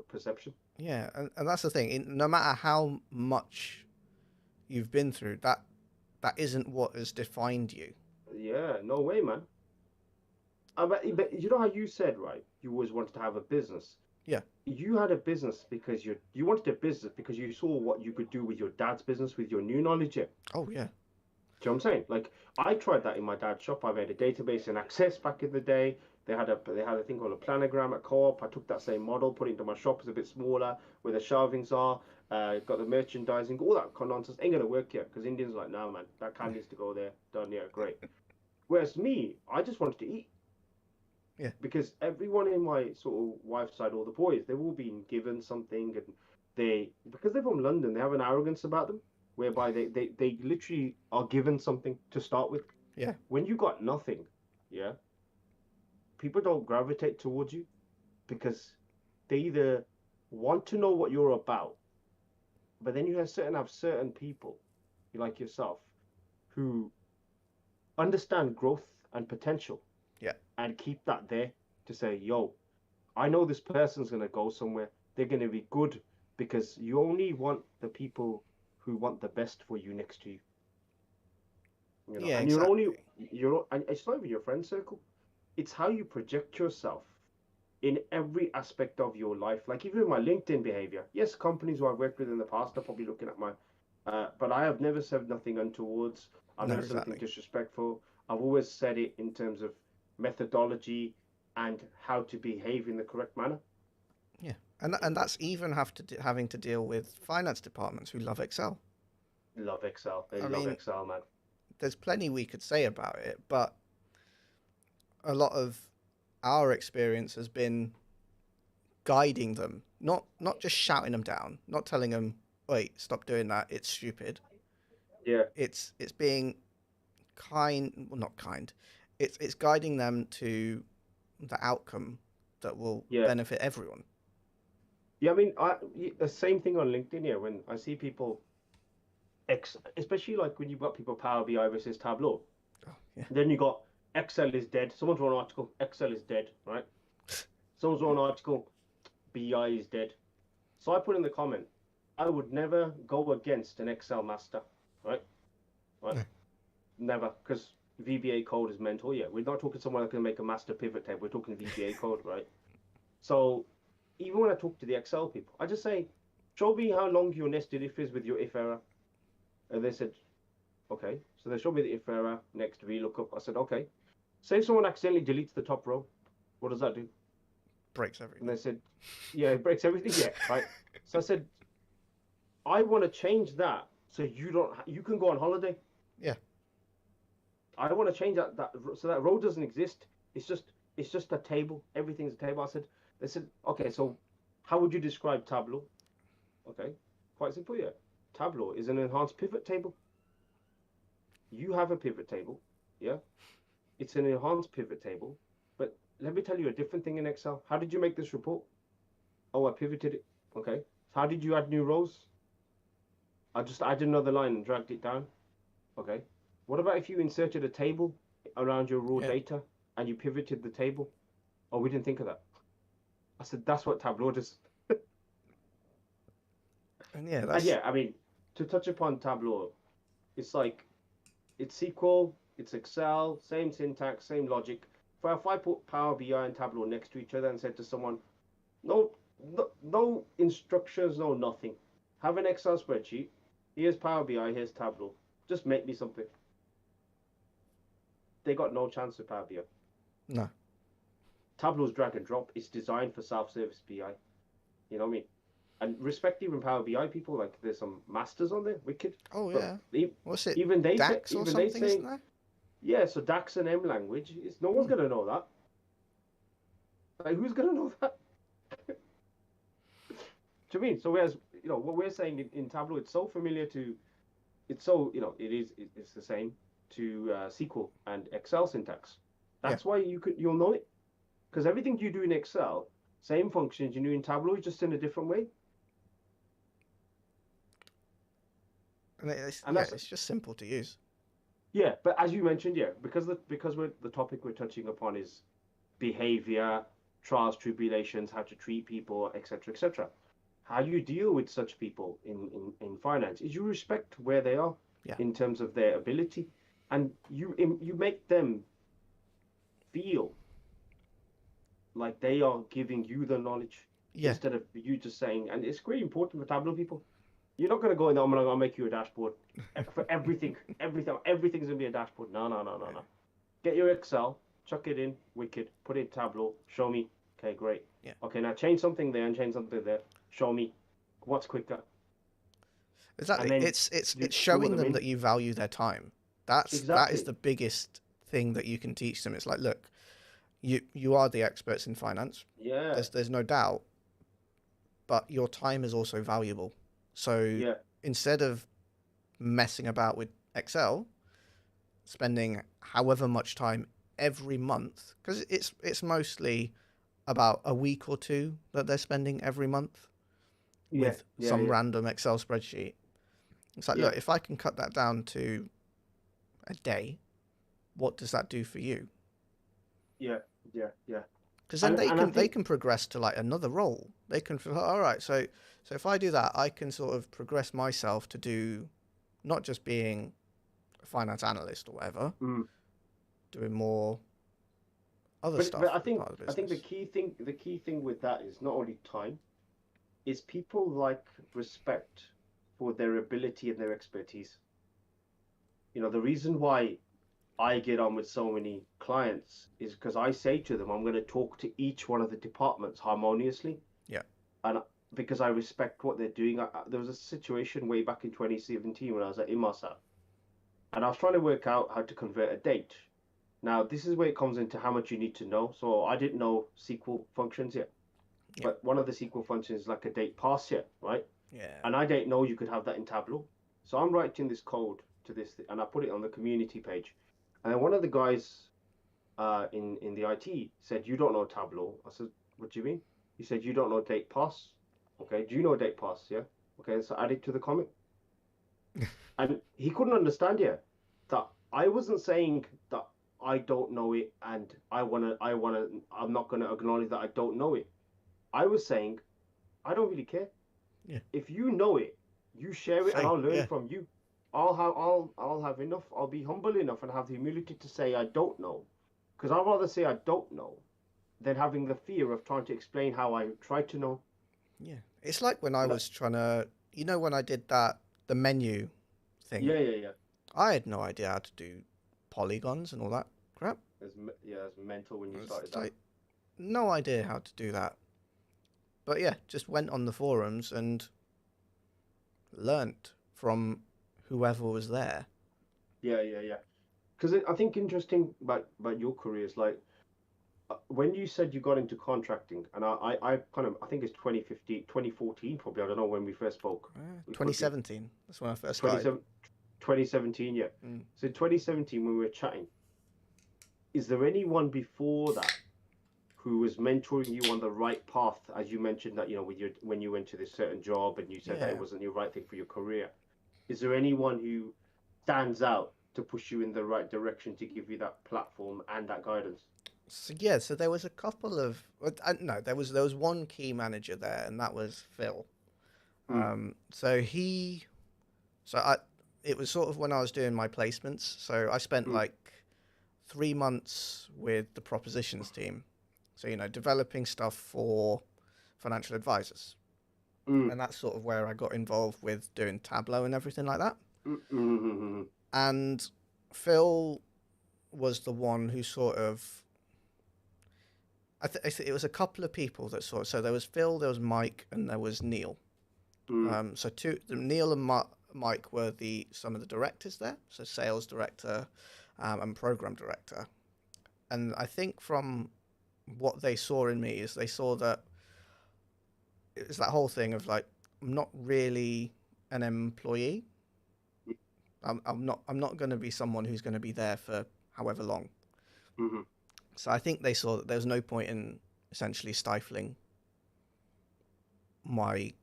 perception. Yeah. And that's the thing. No matter how much you've been through, that isn't what has defined you. Yeah, no way, man. But you know how you said, right? You always wanted to have a business. Yeah. You had a business because you wanted a business because you saw what you could do with your dad's business with your new knowledge. Yeah. Oh yeah. Do you know what I'm saying? Like I tried that in my dad's shop. I made a database in Access back in the day. They had a thing called a planogram at Co-op. I took that same model, put it into my shop. It's a bit smaller, where the shelvings are. Got the merchandising, all that kind of nonsense. Ain't gonna work yet because Indians are like, nah, man, that can needs to go there. Done, yeah, great. Whereas me, I just wanted to eat. Yeah. Because everyone in my sort of wife's side, all the boys, they've all been given something, and because they're from London, they have an arrogance about them, whereby they literally are given something to start with. Yeah. When you got nothing, yeah, people don't gravitate towards you because they either want to know what you're about, but then you have certain people, like yourself, who understand growth and potential Yeah. and keep that there to say, yo, I know this person's going to go somewhere. They're going to be good because you only want the people who want the best for you next to you. Yeah. And Exactly. and it's not even your friend circle. It's how you project yourself in every aspect of your life. Like even my LinkedIn behavior. Yes, companies who I've worked with in the past are probably looking at but I have never said nothing untowards. I've No. never said nothing Exactly. disrespectful. I've always said it in terms of methodology and how to behave in the correct manner. Yeah. And that's even having to deal with finance departments who love Excel. Love Excel. They I love mean, Excel, man. there's plenty we could say about it, but a lot of our experience has been guiding them, not just shouting them down, not telling them, "Wait, stop doing that. It's stupid." Yeah, It's being kind, well, not kind. It's guiding them to the outcome that will yeah, benefit everyone. yeah. I mean, the same thing on LinkedIn. Yeah, when I see people especially like when you've got people Power BI versus Tableau, Oh, yeah, then you got Excel is dead. Someone's wrote an article, Excel is dead, right? Someone's wrote an article, BI is dead. So I put in the comment, I would never go against an Excel master, right? Right? yeah, Never, because VBA code is mental. Yeah, we're not talking someone that can make a master pivot table. We're talking VBA code, right? So even when I talk to the Excel people, I just say, show me how long your nested if is with your if error. And they said, okay. So they showed me the if error next VLOOKUP. I said, okay. Say someone accidentally deletes the top row. What does that do? breaks And everything. they said, yeah, it breaks everything. Yeah, right. So I said, I want to change that so you can go on holiday. Yeah, I want to change that so that row doesn't exist. It's just a table. Everything's a table. They said, okay, so how would you describe Tableau? Okay, quite simple. Yeah, Tableau is an enhanced pivot table. You have a pivot table. Yeah, it's an enhanced pivot table. But let me tell you a different thing in Excel. How did you make this report? Oh, I pivoted it. Okay. How did you add new rows? I just added another line and dragged it down. Okay. What about if you inserted a table around your raw yeah, data and you pivoted the table? Oh, we didn't think of that. I said, that's what Tableau does. and yeah, And that's yeah, I mean, to touch upon Tableau, it's like, it's SQL, it's Excel, same syntax, same logic. If I put Power BI and Tableau next to each other and said to someone, no, no instructions, no nothing. Have an Excel spreadsheet. Here's Power BI. Here's Tableau. Just make me something. They got no chance with Power BI. No. Tableau's drag and drop. It's designed for self-service BI. You know what I mean? And respect even Power BI people. Like there's some masters on there, wicked. Oh But yeah. What's it? even they say, DAX or even they something, isn't saying, there? yeah. So DAX and M language. It's no one's gonna know that. Like who's gonna know that? Do you mean? So whereas what we're saying in Tableau, it's so familiar to, it's so it's the same to SQL and Excel syntax. That's why you'll know it, because everything you do in Excel, same functions you do in Tableau, just in a different way. And it's just simple to use. Yeah, but as you mentioned, because the topic we're touching upon is behavior, trials, tribulations, how to treat people, etc., etc. How you deal with such people in finance is you respect where they are in terms of their ability, and you make them feel like they are giving you the knowledge instead of you just saying. And it's really important for Tableau people. You're not going to go in there, I'm going to make you a dashboard for everything. Everything's going to be a dashboard. No. Get your Excel, chuck it in, wicked, put it in Tableau, show me. Okay, great. Yeah. Okay, now change something there and change something there. Show me what's quicker. Exactly. It's showing them that you value their time. That is the biggest thing that you can teach them. It's like, look, you are the experts in finance. Yeah. There's no doubt, but your time is also valuable. So instead of messing about with Excel, spending however much time every month, because it's mostly about a week or two that they're spending every month with some random Excel spreadsheet. It's like, look, if I can cut that down to a day, what does that do for you? Yeah. Because then they can progress to like another role. They can feel, all right, so if I do that, I can sort of progress myself to do not just being a finance analyst or whatever, doing more other stuff. But I think the key thing with that is not only time, is people like respect for their ability and their expertise. The reason why I get on with so many clients is because I say to them, I'm going to talk to each one of the departments harmoniously. Yeah. And because I respect what they're doing. There was a situation way back in 2017 when I was at Imasa, and I was trying to work out how to convert a date. Now, this is where it comes into how much you need to know. So I didn't know SQL functions yet. Yeah. But one of the SQL functions is like a date pass yet, right? Yeah. And I didn't know you could have that in Tableau. So I'm writing this code to this, and I put it on the community page. And then one of the guys in the IT said, "You don't know Tableau." I said, "What do you mean?" He said, "You don't know date pass." Okay, do you know date pass? Yeah. Okay, so add it to the comment. And he couldn't understand that I wasn't saying that I don't know it and I'm not gonna acknowledge that I don't know it. I was saying I don't really care. Yeah. If you know it, you share it and I'll learn from you. I'll have enough. I'll be humble enough and have the humility to say I don't know, because I'd rather say I don't know than having the fear of trying to explain how I try to know. Yeah, it's like when I was trying to, when I did the menu thing. Yeah. I had no idea how to do polygons and all that crap. It's mental when you started that. No idea how to do that. But yeah, just went on the forums and learnt from whoever was there. Yeah. Because I think interesting about your career is like, when you said you got into contracting, and I think it's 2015, 2014 probably, I don't know when we first spoke. 2017, that's when I first started. 2017, yeah. So 2017 when we were chatting, is there anyone before that who was mentoring you on the right path, as you mentioned that, when you went to this certain job and you said that it wasn't the right thing for your career? Is there anyone who stands out to push you in the right direction, to give you that platform and that guidance? So there was a couple of there was one key manager there, and that was Phil. It was sort of when I was doing my placements. So I spent like 3 months with the propositions team. So developing stuff for financial advisors. Mm. And that's sort of where I got involved with doing Tableau and everything like that. Mm-hmm. And Phil was the one who sort of, it was a couple of people that sort of, so there was Phil, there was Mike, and there was Neil. So Neil and Mike were some of the directors there, so sales director and program director. And I think from what they saw in me is they saw that it was that whole thing of like, I'm not really an employee. I'm not going to be someone who's going to be there for however long. Mm-hmm. So I think they saw that there was no point in essentially stifling my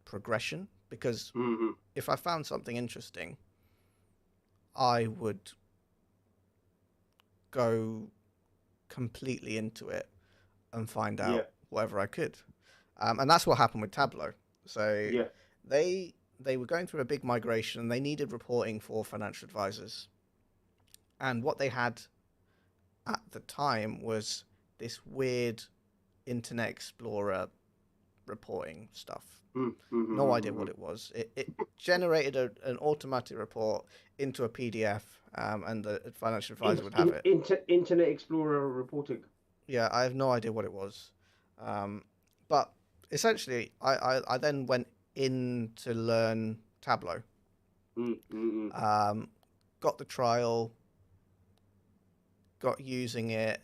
progression, because Mm-hmm. if I found something interesting, I would go completely into it and find Yeah. out whatever I could. And that's what happened with Tableau. So Yeah. they were going through a big migration and they needed reporting for financial advisors. And what they had at the time was this weird Internet Explorer reporting stuff. Mm-hmm. No idea what it was. It generated an automatic report into a PDF, and the financial advisor would have it. Internet Explorer reporting. Yeah, I have no idea what it was. But essentially, I then went in to learn Tableau. Mm-hmm. Got the trial, got using it,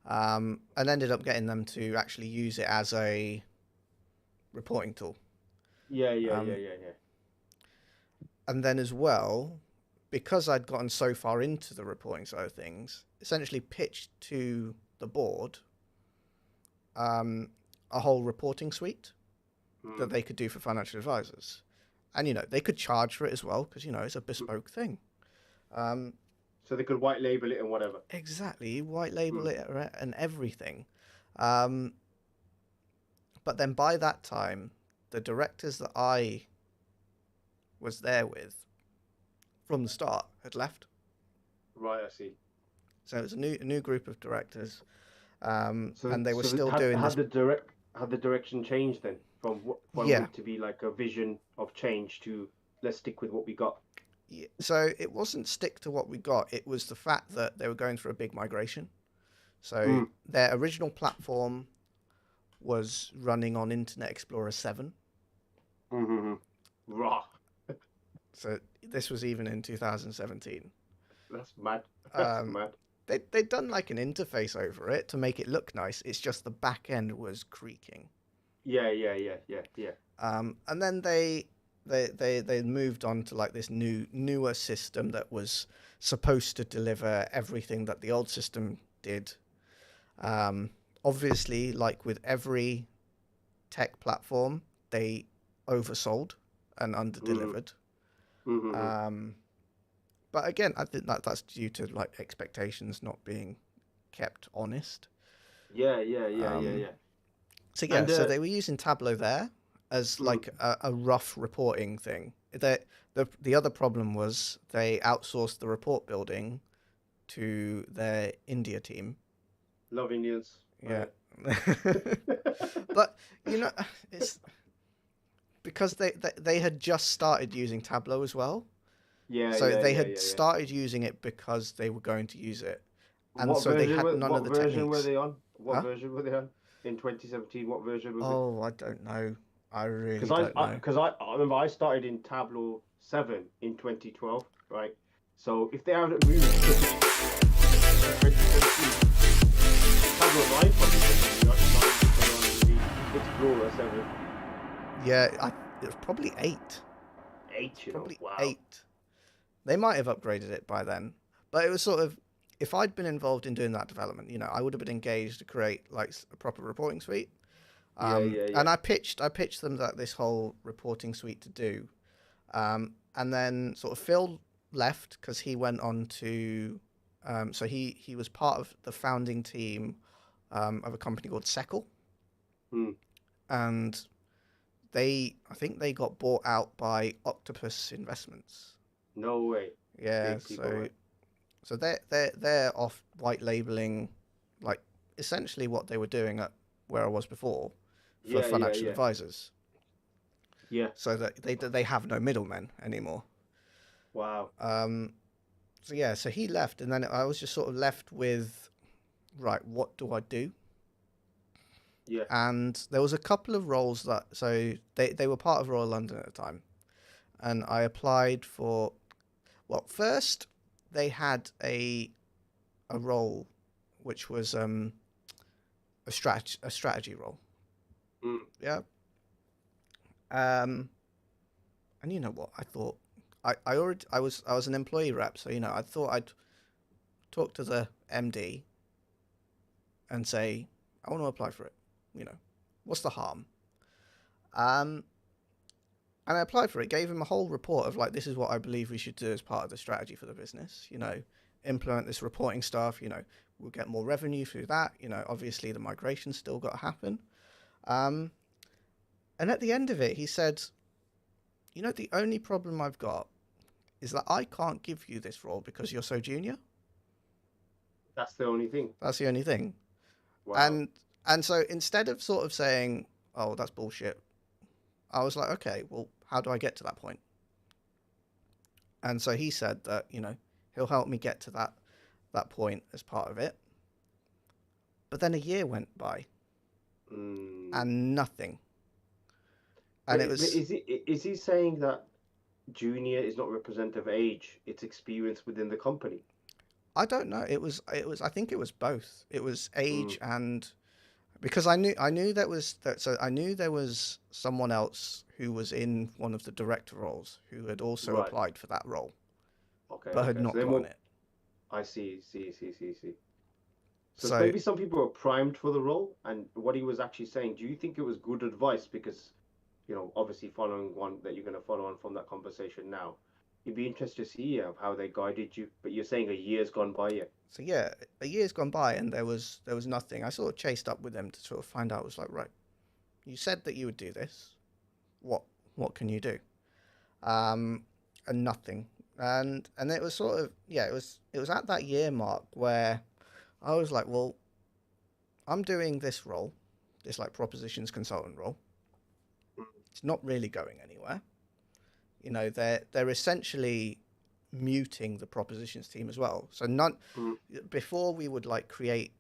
and ended up getting them to actually use it as a reporting tool. Yeah. Um, and then as well, because I'd gotten so far into the reporting side of things, essentially pitched to the board a whole reporting suite that they could do for financial advisors. And, they could charge for it as well because, it's a bespoke thing. So they could white label it and whatever. Exactly. White label it and everything. But then by that time, the directors that I was there with from the start had left. Right, I see. So it was a new group of directors, and they were So still doing this. Had the direction changed then from Yeah. it to be like a vision of change to let's stick with what we got. Yeah. So it wasn't stick to what we got. It was the fact that they were going through a big migration. So their original platform was running on Internet Explorer 7. Mm-hmm. Raw. So this was even in 2017. That's mad. That's mad. They'd done like an interface over it to make it look nice. It's just the back end was creaking. Yeah. And then they moved on to like this newer system that was supposed to deliver everything that the old system did. Obviously, like with every tech platform, they oversold and underdelivered. Mm-hmm. But again, I think that's due to like expectations not being kept honest. Yeah. So yeah, so they were using Tableau there as like a rough reporting thing. The other problem was they outsourced the report building to their India team. Love Indians. Yeah. Right. But it's because they had just started using Tableau as well. So they had started using it because they were going to use it. And so they had none of the techniques. What version were they on? What version were they on? In 2017, what version was it? Oh, I don't know. I really don't know. Because I remember I started in Tableau 7 in 2012, right? So if they haven't moved to 2017, Tableau 9 probably on the Explorer 7. Yeah, it was probably 8. 8, Probably wow. 8. They might have upgraded it by then. But it was sort of, if I'd been involved in doing that development, I would have been engaged to create like a proper reporting suite. And I pitched them that this whole reporting suite to do. And then sort of Phil left because he went on to, so he was part of the founding team of a company called Seckle. And I think they got bought out by Octopus Investments. No way. Yeah, so they're off white labeling, like essentially what they were doing at where I was before, for Yeah, yeah, financial yeah, advisors, yeah. so that they have no middlemen anymore. Wow. Um, so yeah, so he left, and then I was just sort of left with, right, what do I do? Yeah. And there was a couple of roles that, so they were part of Royal London at the time, and I applied for. Well, first they had a role which was a strategy role. Mm. Yeah. Um, and you know what? I thought I was an employee rep, so I thought I'd talk to the MD and say I want to apply for it. You know, what's the harm? Um, and I applied for it. Gave him a whole report of like, this is what I believe we should do as part of the strategy for the business. Implement this reporting stuff. We'll get more revenue through that. Obviously the migration's still got to happen. Um, and at the end of it, he said, the only problem I've got is that I can't give you this role because you're so junior. That's the only thing. That's the only thing. Wow. And so instead of sort of saying, "Oh, that's bullshit," I was like, "Okay, well, how do I get to that point?" And so he said that he'll help me get to that point as part of it. But then a year went by Mm. and nothing. And it But was is he saying that junior is not representative of age, it's experience within the company? I don't know. It was I think it was both. It was Mm. age, and because I knew so I knew there was someone else who was in one of the director roles who had also Right. applied for that role Okay, but had okay. So not they gotten won't. it. I see. So So maybe some people were primed for the role, and what he was actually saying, do you think it was good advice? Because, obviously following one that you're going to follow on from that conversation now, you'd be interested to see how they guided you. But you're saying a year's gone by, yeah. so yeah, a year's gone by and there was nothing. I sort of chased up with them to sort of find out. I was like, right, you said that you would do this. What what can you do? Um, and nothing. And it was sort of, yeah, it was at that year mark where I was like, well, I'm doing this role, this like propositions consultant role. It's not really going anywhere. They're essentially muting the propositions team as well. So none Mm, before we would like create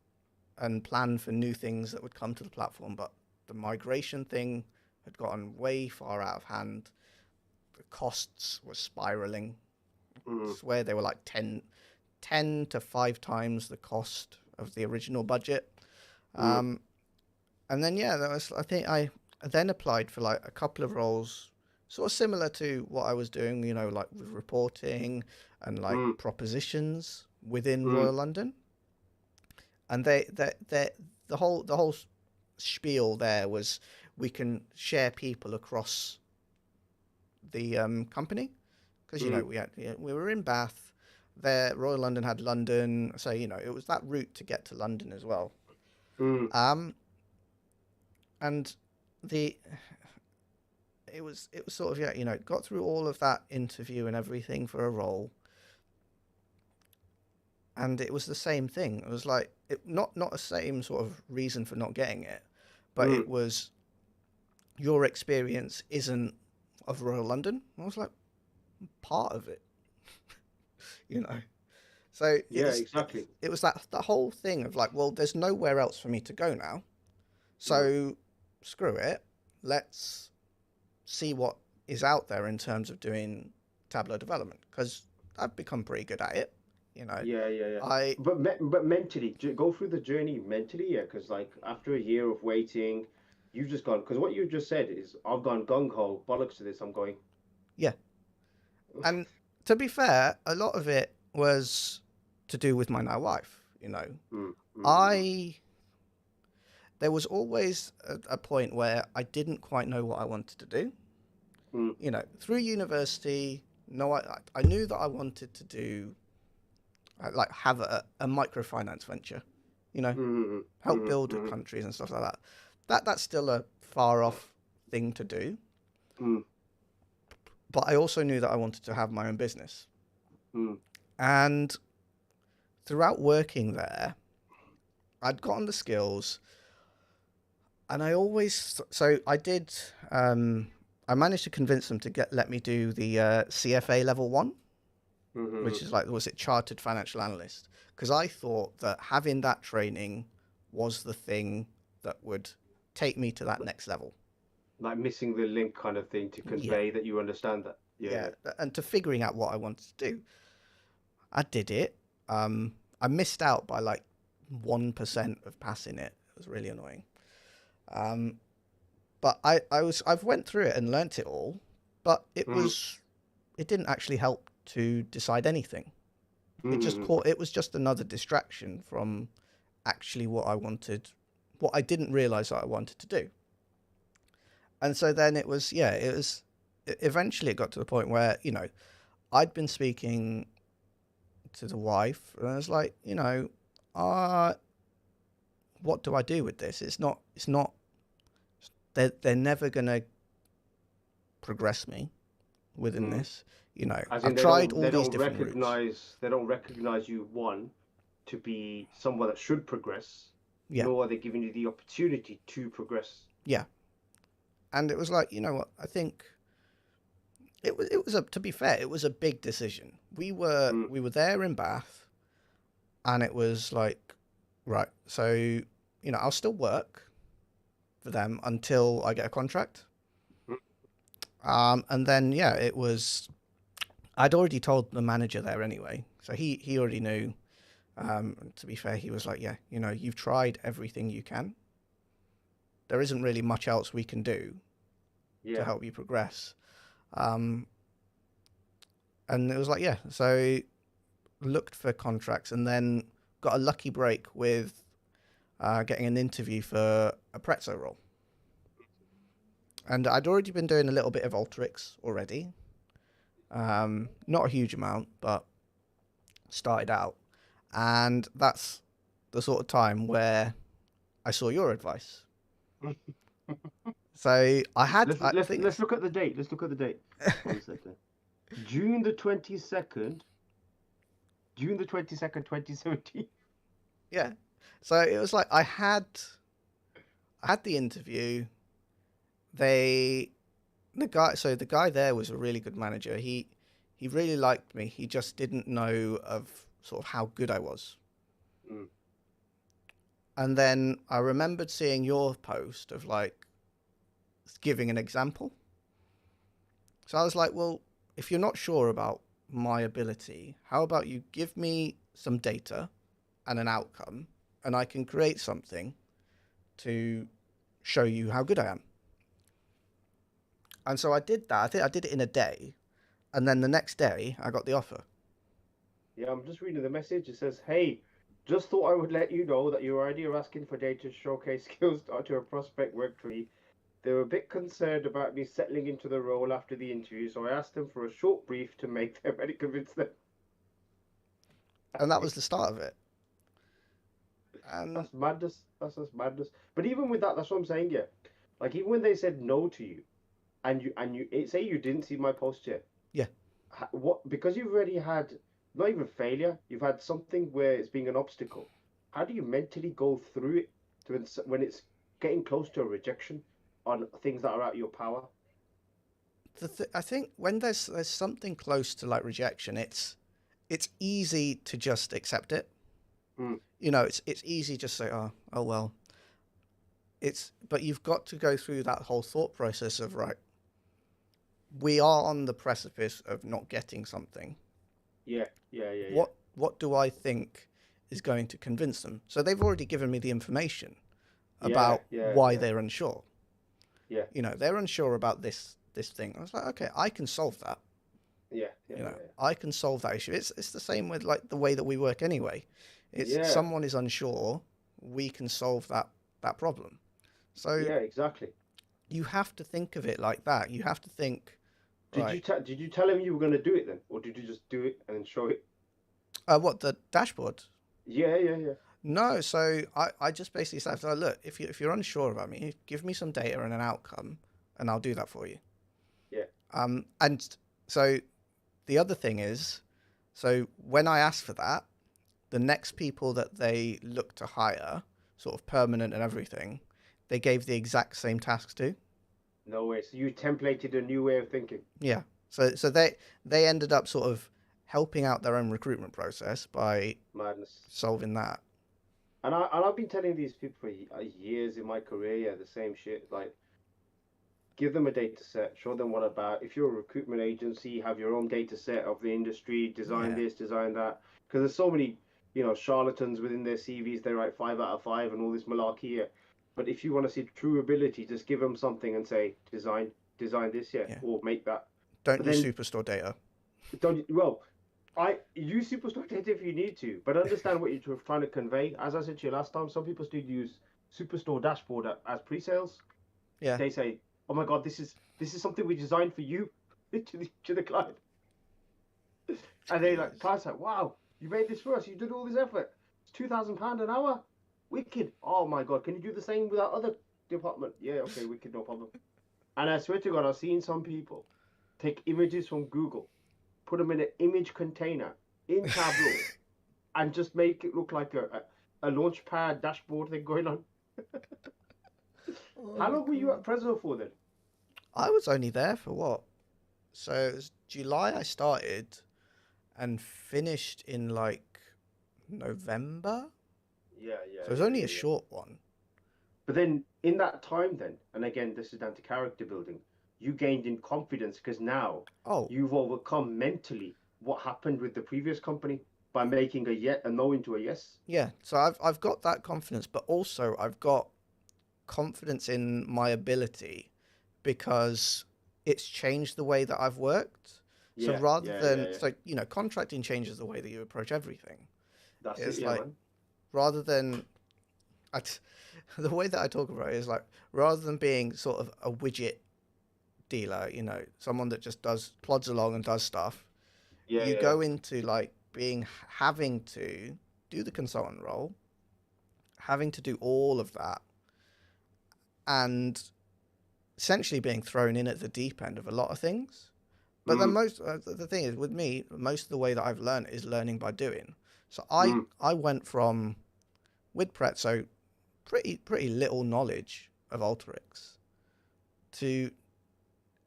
and plan for new things that would come to the platform, but the migration thing had gotten way far out of hand. The costs were spiraling. I mm, swear they were like 10 to 5 times the cost of the original budget. mm, Um, and then yeah, I think I then applied for like a couple of roles, sort of similar to what I was doing, like with reporting and like mm, propositions within mm, Royal London. And the whole spiel there was we can share people across the company because mm, we were in Bath. There, Royal London had London, so it was that route to get to London as well. mm, Um, and the it was sort of, yeah, got through all of that interview and everything for a role, and it was the same thing. It was like not a same sort of reason for not getting it, but mm. it was your experience isn't of Royal London. I was like, part of it, you know. So it Yeah, was exactly. it was that whole thing of like, well, there's nowhere else for me to go now, Mm, so screw it. Let's see what is out there in terms of doing Tableau development because I've become pretty good at it. You know, yeah. I But mentally, go through the journey mentally, yeah. Because like after a year of waiting, you've just gone. Because what you just said is, I've gone gung ho, bollocks to this. I'm going. yeah, and to be fair, a lot of it was to do with my now wife. Mm, mm, I there was always a point where I didn't quite know what I wanted to do. mm, Through university, no, I knew that I wanted to do like have a microfinance venture. Help build mm, countries and stuff like that. That's still a far off thing to do. mm, But I also knew that I wanted to have my own business. mm, And throughout working there, I'd gotten the skills. And I always, so I did, I managed to convince them to let me do the CFA level 1, Mm-hmm. which is like, was it Chartered Financial Analyst? Because I thought that having that training was the thing that would take me to that next level. Like missing the link kind of thing to Yeah, convey that you understand that. Yeah, yeah. yeah. And to figuring out what I wanted to do. I did it. I missed out by like 1% of passing it. It was really annoying. Um, but I've went through it and learnt it all, but Mm-hmm. it didn't actually help to decide anything. Mm-hmm. It was just another distraction from actually what I wanted, what I didn't realize that I wanted to do. And so then eventually it got to the point where, I'd been speaking to the wife and I was like, uh, what do I do with this? It's not, they're never going to progress me within Mm. this. As in I've tried all they these don't different routes. recognize you, one, to be someone that should progress, Yeah, nor are they giving you the opportunity to progress. yeah. And it was like, you know what? I think it was a to be fair, it was a big decision. Mm. We were there in Bath, and it was like, right. So I'll still work for them until I get a contract. Mm. And then yeah, it was. I'd already told the manager there anyway, so he already knew. To be fair, he was like, yeah, you've tried everything you can. There isn't really much else we can do to Yeah. help you progress. Um, and it was like, yeah, so looked for contracts and then got a lucky break with getting an interview for a prezzo role. And I'd already been doing a little bit of Alteryx already. Not a huge amount, but started out. And that's the sort of time where I saw your advice. So I think Let's look at the date. Let's look at the date. 1 second. June the 22nd. June the 22nd, 2017. yeah. So it was like I had the interview. They the guy there was a really good manager. He really liked me. He just didn't know of sort of how good I was. Mm. And then I remembered seeing your post of like giving an example. So I was like, well, if you're not sure about my ability, how about you give me some data and an outcome, and I can create something to show you how good I am. And so I did that. I think I did it in a day, and then the next day I got the offer. Yeah, I'm just reading the message. It says, "Hey, just thought I would let you know that your idea of asking for data to showcase skills to a prospect worked for me. They were a bit concerned about me settling into the role after the interview, so I asked them for a short brief to make them and convince them." And that was the start of it. And That's madness. That's madness. But even with that, that's what I'm saying. Yeah, like even when they said no to you, say you didn't see my post yet. yeah, What, because you've already had not even failure, you've had something where it's being an obstacle. How do you mentally go through it when it's getting close to a rejection on things that are out of your power? I think when there's something close to like rejection, it's easy to just accept it. Mm. It's easy just say, oh well. But you've got to go through that whole thought process of right. We are on the precipice of not getting something. Yeah, yeah, yeah, yeah, What do I think is going to convince them? So they've already given me the information yeah, about yeah, why yeah, they're unsure. yeah, They're unsure about this thing. I was like, okay, I can solve that. yeah, yeah, yeah, I can solve that issue. It's the same with like the way that we work anyway. It's yeah, someone is unsure, we can solve that problem. So yeah, exactly. you have to think of it like that. You have to think, right? Did you tell him you were going to do it then, or did you just do it and then show it? What the dashboard? Yeah, yeah, yeah, No, so I just basically said, so look, if you're unsure about me, give me some data and an outcome, and I'll do that for you. yeah. And so the other thing is, so when I asked for that, the next people that they look to hire, sort of permanent and everything, they gave the exact same tasks to. No way. So you templated a new way of thinking. Yeah. So they ended up sort of helping out their own recruitment process by Madness. solving that. And I've been telling these people for years in my career, yeah, the same shit. Like, give them a data set, show them what about. If you're a recruitment agency, have your own data set of the industry, design Yeah. this, design that. Because there's so many, charlatans within their CVs. They write 5 out of 5 and all this malarkey here. But if you want to see true ability, just give them something and say, design this, yeah, Yeah. or make that. Don't But use then Superstore data. don't well. I use Superstore data if you need to, but understand what you're trying to convey. As I said to you last time, some people still use Superstore dashboard as pre-sales. Yeah. They say, "Oh my God, this is something we designed for you," to the client, and they like clients like, "Wow, you made this for us. You did all this effort. It's £2,000 an hour. Wicked. Oh my God, can you do the same with our other department? Yeah, okay, wicked, no problem." And I swear to God, I've seen some people take images from Google, put them in an image container in Tableau, and just make it look like a launch pad dashboard thing going on. Oh How my long were you God. at Prezo for then? I was only there for what? So it was July I started and finished in like November. Yeah, So it was only a short one. But then in that time, then, and again, this is down to character building, you gained in confidence because now Oh, you've overcome mentally what happened with the previous company by making a no into a yes. yeah. So I've got that confidence, but also I've got confidence in my ability because it's changed the way that I've worked. So Yeah, rather yeah, yeah, than yeah. so contracting changes the way that you approach everything. That's it, It's yeah, like man. rather than the way that I talk about it is like rather than being sort of a widget dealer, someone that just plods along and does stuff, Yeah, you yeah, yeah. go into like having to do the consultant role, having to do all of that, and essentially being thrown in at the deep end of a lot of things. But then Mm, the thing is with me, most of the way that I've learned is learning by doing. So mm, I went from with Prezzo pretty little knowledge of Alteryx to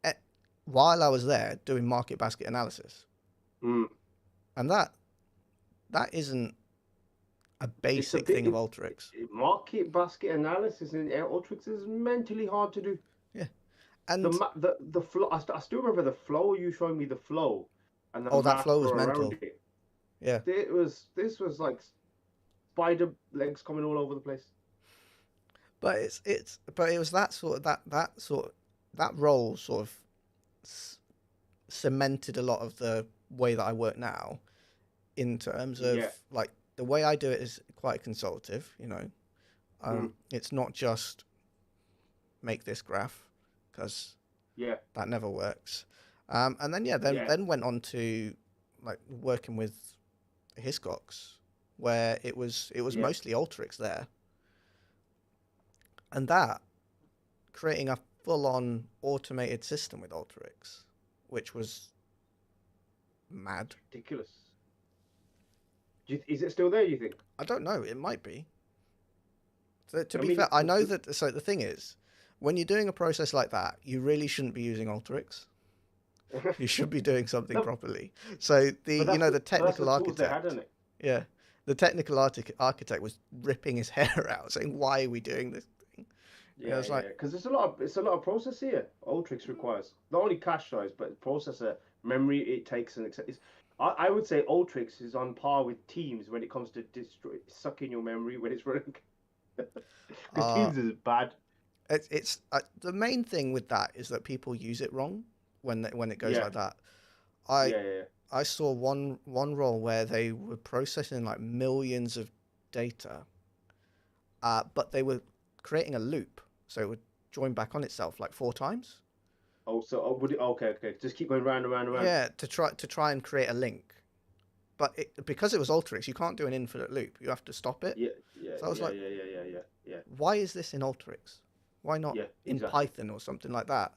eh, while I was there doing market basket analysis, mm. and that isn't a It's a basic bit thing of Alteryx. market basket analysis in Ultrix is mentally hard to do. Yeah, The and ma- the flow. I still remember the flow. You showing me the flow and the oh, that flow macro was around mental. it. Yeah, This was like spider legs coming all over the place. but it was that sort of that role sort of cemented a lot of the way that I work now in terms of Yeah. like the way I do it is quite consultative. Mm, It's not just make this graph because yeah. that never works. And then Yeah. then went on to like working with Hiscox, where it was Yeah. mostly Alteryx there, and that creating a full-on automated system with Alteryx, which was mad. Ridiculous. Is it still there? You think? I don't know. It might be. So, to I be mean, fair, I know that. So the thing is, when you're doing a process like that, you really shouldn't be using Alteryx. You should be doing something no, properly. So the but that's the technical tools they had, architect, isn't it? yeah, the technical architect was ripping his hair out, saying, "Why are we doing this thing?" And I Yeah, was yeah, like, yeah. Because it's a lot of process here. Ultrix requires not only cache size but processor memory it takes and it's, I would say Ultrix is on par with Teams when it comes to sucking your memory when it's running. Because uh, Teams is bad. it's the main thing with that is that people use it wrong when it goes Yeah, like that. I yeah, yeah. I saw one role where they were processing like millions of data, but they were creating a loop, so it would join back on itself like 4 times. Oh, so would it? Okay, okay. Just keep going round and round and round. Yeah, to try and create a link, but because it was Alteryx, you can't do an infinite loop. You have to stop it. Yeah, yeah, So I was yeah, like, yeah, yeah, yeah, yeah, yeah, why is this in Alteryx? Why not yeah. in Exactly. Python or something like that,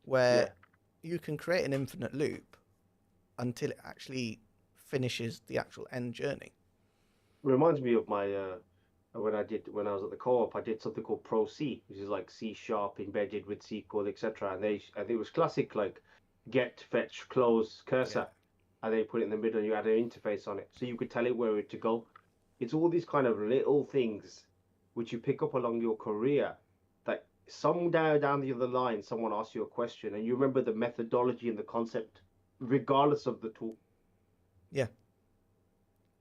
where Yeah. you can create an infinite loop until it actually finishes the actual end journey? Reminds me of my when I was at the co-op, I did something called Pro C, which is like C sharp embedded with SQL, etc. And it was classic like get, fetch, close, Yeah. cursor, and then you put it in the middle and you had an interface on it, so you could tell it where to go. It's all these kind of little things which you pick up along your career that somewhere down the other line someone asks you a question and you remember the methodology and the concept regardless of the tool. Yeah.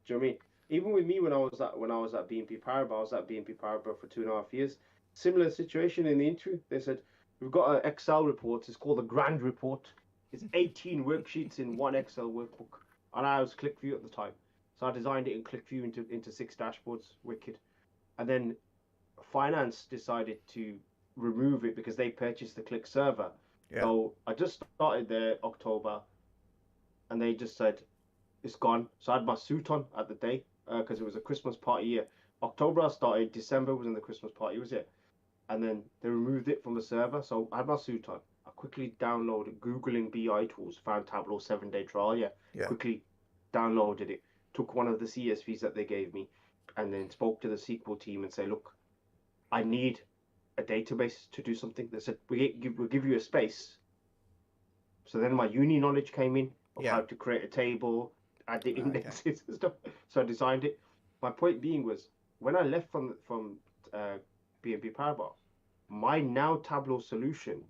Do you know what I mean? Even with me when I was at BNP Paribas, I was at BNP Paribas for 2.5 years. Similar situation in the interview. They said we've got an Excel report. It's called the Grand Report. It's 18 worksheets in one Excel workbook, and I was ClickView at the time, so I designed it in ClickView into 6 dashboards. Wicked. And then finance decided to remove it because they purchased the Click server. Yeah. So I just started there October, and they just said it's gone. So I had my suit on at the day because it was a Christmas party year. October I started, December was in the Christmas party, was it? And then they removed it from the server. So I had my suit on. I quickly downloaded Googling BI tools, found Tableau 7 day trial. Yeah, Yeah. quickly downloaded it, took one of the CSVs that they gave me, and then spoke to the SQL team and say, look, I need a database to do something. They said, we'll give you a space. So then my uni knowledge came in of Yeah. how to create a table, add the Okay. indexes and stuff. So I designed it. My point being was when I left from BNP Paribas, my now Tableau solution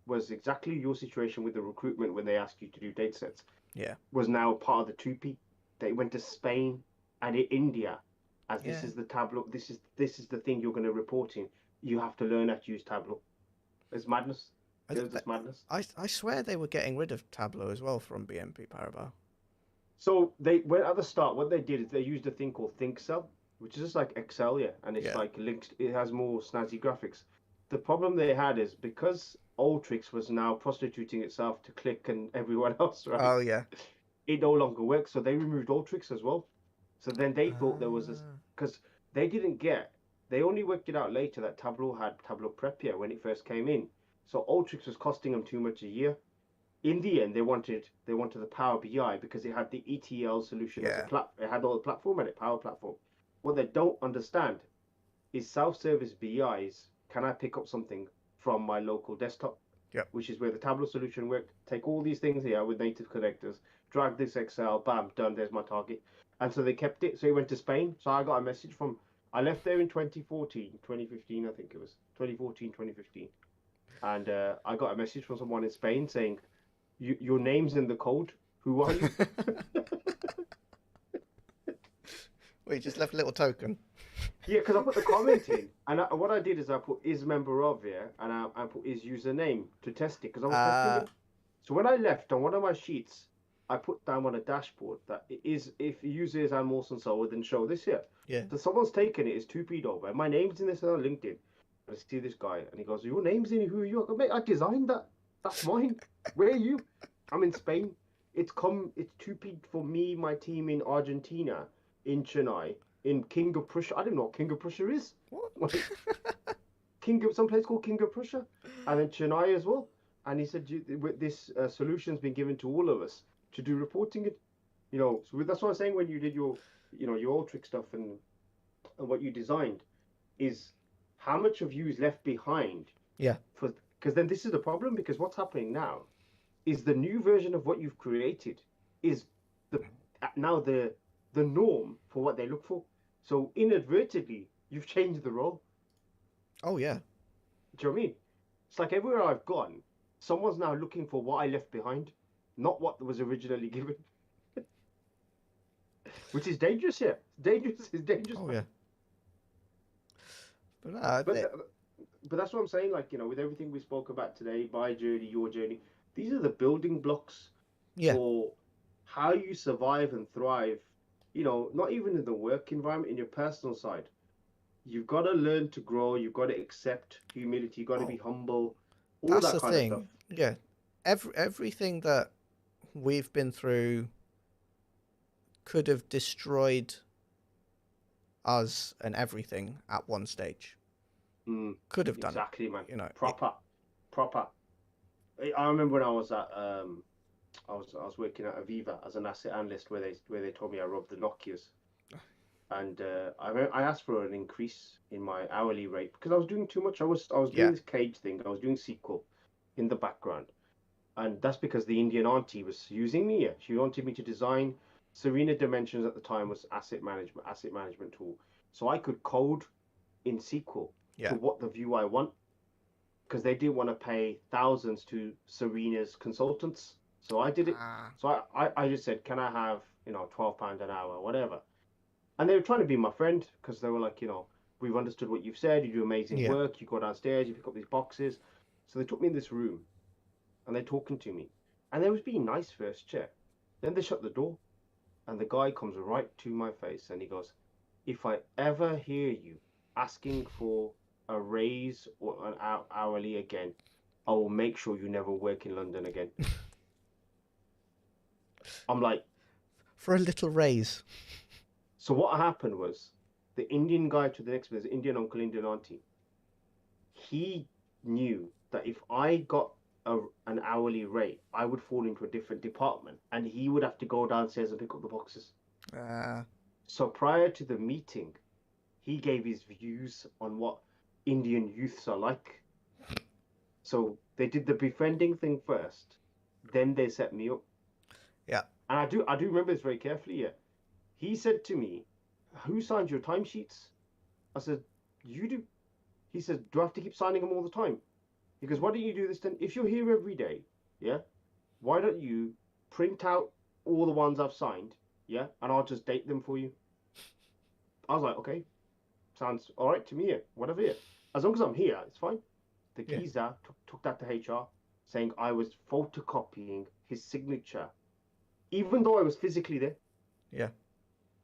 was exactly your situation with the recruitment when they ask you to do data sets. Yeah. Was now part of the 2P. They went to Spain and India as this Yeah. is the Tableau. This is the thing you're going to report in. You have to learn how to use Tableau. It's madness. I, It was th- just madness. I swear they were getting rid of Tableau as well from BNP Paribas. So they went at the start. What they did is they used a thing called ThinkCell, which is just like Excel, yeah, and it's Yeah. like linked. It has more snazzy graphics. The problem they had is because Ultrix was now prostituting itself to Click and everyone else, right? Oh yeah. It no longer works. So they removed Ultrix as well. So then they thought there was this Ah. because they didn't get. They only worked it out later that Tableau had Tableau Prepia when it first came in. So Ultrix was costing them too much a year. In the end, they wanted the Power BI because it had the ETL solution as a Yeah. platform. It had all the platform in it, Power Platform. What they don't understand is self-service BIs. Can I pick up something from my local desktop, Yep. which is where the Tableau solution worked? Take all these things here with native connectors, drag this Excel, bam, done. There's my target. And so they kept it. So it went to Spain. So I got a message from. I left there in 2014, 2015, I think it was 2014, 2015, and I got a message from someone in Spain saying your name's in the code. Who are you? We just left a little token. Yeah, because I put the comment in, and what I did is I put is member of here, and I put his username to test it because I was testing Uh him. So when I left on one of my sheets, I put down on a dashboard that it is if user is Anmol and so then show this here. yeah. So someone's taken it, it's 2P'd over, and my name's in this on LinkedIn. I see this guy, and he goes, "Your name's in it. Who are you?" I go, "Mate, I designed that. That's mine. Where are you?" I'm in Spain. It's 2P'd for me, my team in Argentina, in Chennai, in King of Prussia. I don't know what King of Prussia is. What? Like some place called King of Prussia, and then Chennai as well. And he said, "This solution's been given to all of us to do reporting it." So that's what I'm saying. When you did your Ultrix stuff and what you designed is how much of you is left behind Yeah. for because then this is the problem because what's happening now is the new version of what you've created is the now the norm for what they look for. So inadvertently, you've changed the role. Oh yeah. Do you know what I mean? It's like everywhere I've gone, someone's now looking for what I left behind, not what was originally given, which is dangerous here. Dangerous is dangerous. Oh yeah. But But but that's what I'm saying. Like with everything we spoke about today, my journey, your journey, these are the building blocks yeah. for how you survive and thrive. Not even in the work environment, in your personal side. You've got to learn to grow. You've got to accept humility. You've got to be Oh, humble. All that's that the kind of stuff. thing. Yeah. Everything that we've been through could have destroyed us and everything at one stage. Could have done it. Exactly, man. You know. Proper. I remember when I was at I was working at Aviva as an asset analyst where they told me I robbed the Nokias. and I asked for an increase in my hourly rate because I was doing too much. I was doing Yeah. this cage thing. I was doing SQL in the background, and that's because the Indian auntie was using me. She wanted me to design. Serena Dimensions at the time was asset management tool, so I could code in SQL to Yeah. what the view I want because they didn't want to pay thousands to Serena's consultants. So I did it. Ah. So I just said, can I have £12 an hour, whatever. And they were trying to be my friend because they were like, we've understood what you've said. You do amazing Yeah. work. You go downstairs, you pick up these boxes. So they took me in this room and they're talking to me. And they was being nice first, chair. Then they shut the door and the guy comes right to my face and he goes, if I ever hear you asking for a raise or an hourly again, I will make sure you never work in London again. I'm like, For a little raise. so what happened was the Indian guy to the next place, Indian uncle, Indian auntie, he knew that if I got an hourly rate, I would fall into a different department and he would have to go downstairs and pick up the boxes. Uh, So prior to the meeting, he gave his views on what Indian youths are like. So they did the befriending thing first, then they set me up. yeah. And I do remember this very carefully. Yeah, he said to me, "Who signs your timesheets?" I said, "You do." He said, "Do I have to keep signing them all the time?" He goes, "Why don't you do this then? If you're here every day, yeah, why don't you print out all the ones I've signed, yeah, and I'll just date them for you." I was like, "Okay, sounds all right to me. Yeah, whatever. Yeah, as long as I'm here, it's fine." The Yeah. geezer took that to HR, saying I was photocopying his signature, even though I was physically there. Yeah.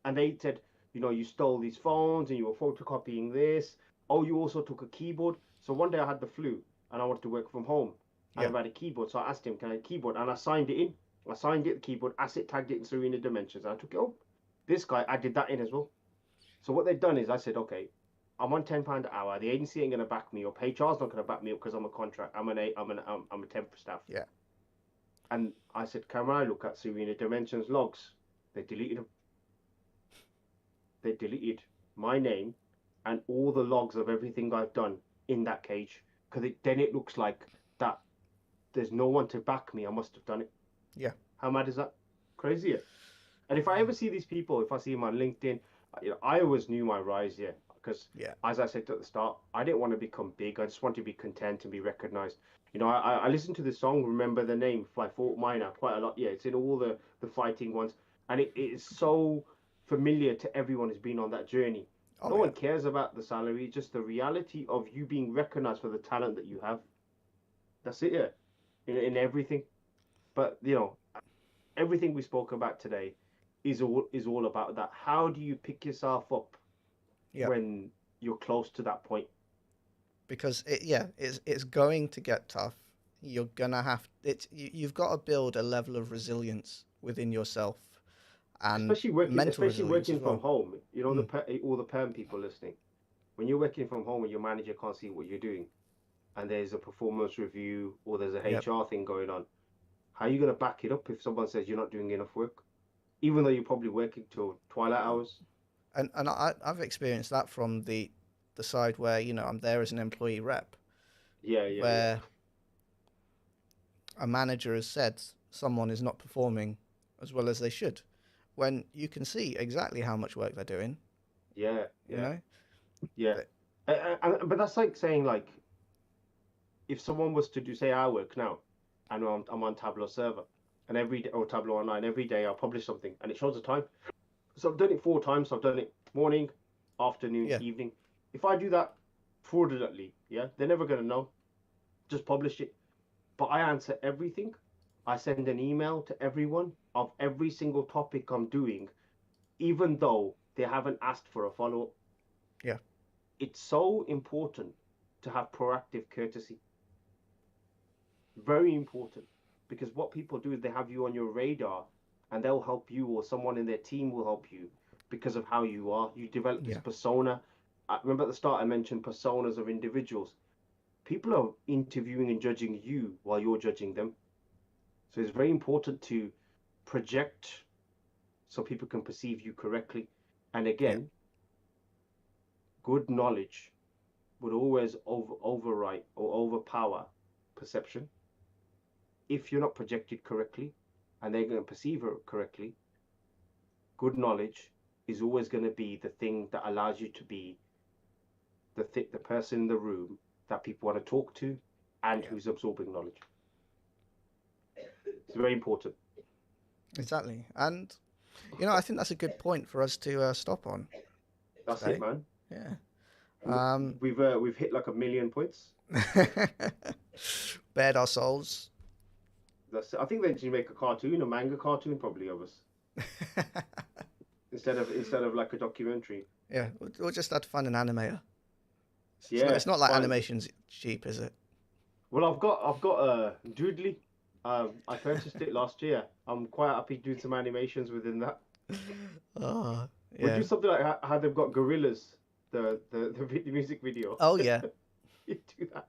And they said, you stole these phones and you were photocopying this. Oh, you also took a keyboard. So one day I had the flu and I wanted to work from home and Yeah. I had a keyboard. So I asked him, can I have a keyboard? And I signed it in. I signed it, the keyboard, asset tagged it in Serena Dimensions. And I took it up. This guy, I did that in as well. So what they've done is I said, okay, I'm on £10 an hour. The agency ain't gonna back me up. HR's not gonna back me up because I'm a contract. I'm a temp staff. Yeah. And I said, can I look at Serena Dimensions logs? They deleted them. They deleted my name and all the logs of everything I've done in that cage because then it looks like that there's no one to back me. I must have done it. Yeah. How mad is that? Crazy. And if I ever see these people, if I see them on LinkedIn, I always knew my rise, yeah, because Yeah. as I said at the start, I didn't want to become big. I just want to be content and be recognized. I listened to the song, Remember the Name, by Fort Minor, quite a lot. Yeah, it's in all the fighting ones, and it is so familiar to everyone who's been on that journey. Oh No yeah. one cares about the salary, just the reality of you being recognized for the talent that you have. That's it, yeah, in everything. But everything we spoke about today is all about that. How do you pick yourself up Yeah. when you're close to that point? Because it's going to get tough. You're gonna have you've got to build a level of resilience within yourself and Especially working, mental especially resilience working as from well. home. Mm. All the perm people listening. When you're working from home and your manager can't see what you're doing, and there's a performance review or there's a Yep. HR thing going on, how are you going to back it up if someone says you're not doing enough work, even though you're probably working till twilight Yeah. hours? And I've experienced that from the side where I'm there as an employee rep, Yeah, yeah, yeah, where a manager has said someone is not performing as well as they should, when you can see exactly how much work they're doing. yeah, You yeah, know. yeah. But But that's like saying like if someone was to do say our work now, and I'm on Tableau server, and every day or Tableau online every day I'll publish something and it shows the time. So I've done it 4 times. So I've done it morning, afternoon, yeah. evening. If I do that fraudulently, yeah, they're never gonna know. Just publish it. But I answer everything. I send an email to everyone of every single topic I'm doing, even though they haven't asked for a follow up. Yeah. It's so important to have proactive courtesy. Very important. Because what people do is they have you on your radar and they'll help you, or someone in their team will help you because of how you are. You develop this Yeah. persona. I remember at the start I mentioned personas of individuals. People are interviewing and judging you while you're judging them. So it's very important to project so people can perceive you correctly. And Yeah. again, good knowledge would always overwrite or overpower perception. If you're not projected correctly and they're going to perceive it correctly, good knowledge is always going to be the thing that allows you to be the person in the room that people want to talk to and Yeah. who's absorbing knowledge. It's very important. Exactly. And I think that's a good point for us to stop on That's it, today. man. Yeah. Um, We've hit like 1,000,000 points. bared our souls. I think they need to make a cartoon, a manga cartoon, probably of us instead of like a documentary. Yeah, we'll just have to find an animator. Yeah, It's not like fine. animation's cheap, is it? Well, I've got a Doodly. I purchased it last year. I'm quite happy to do some animations within that. Oh, We'll do yeah. something like how they've got gorillas, the music video. Oh, yeah. You do that.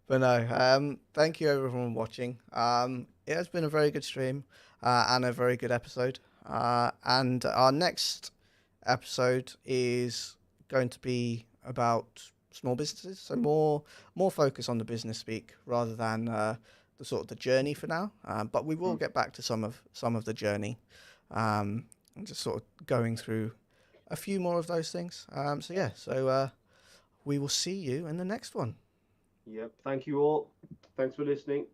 But no, thank you everyone watching. It has been a very good stream and a very good episode. And our next episode is going to be about small businesses, so more focus on the business speak rather than the sort of the journey for now. But we will get back to some of the journey, and just sort of going through a few more of those things. So we will see you in the next one. Yep. Thank you all. Thanks for listening.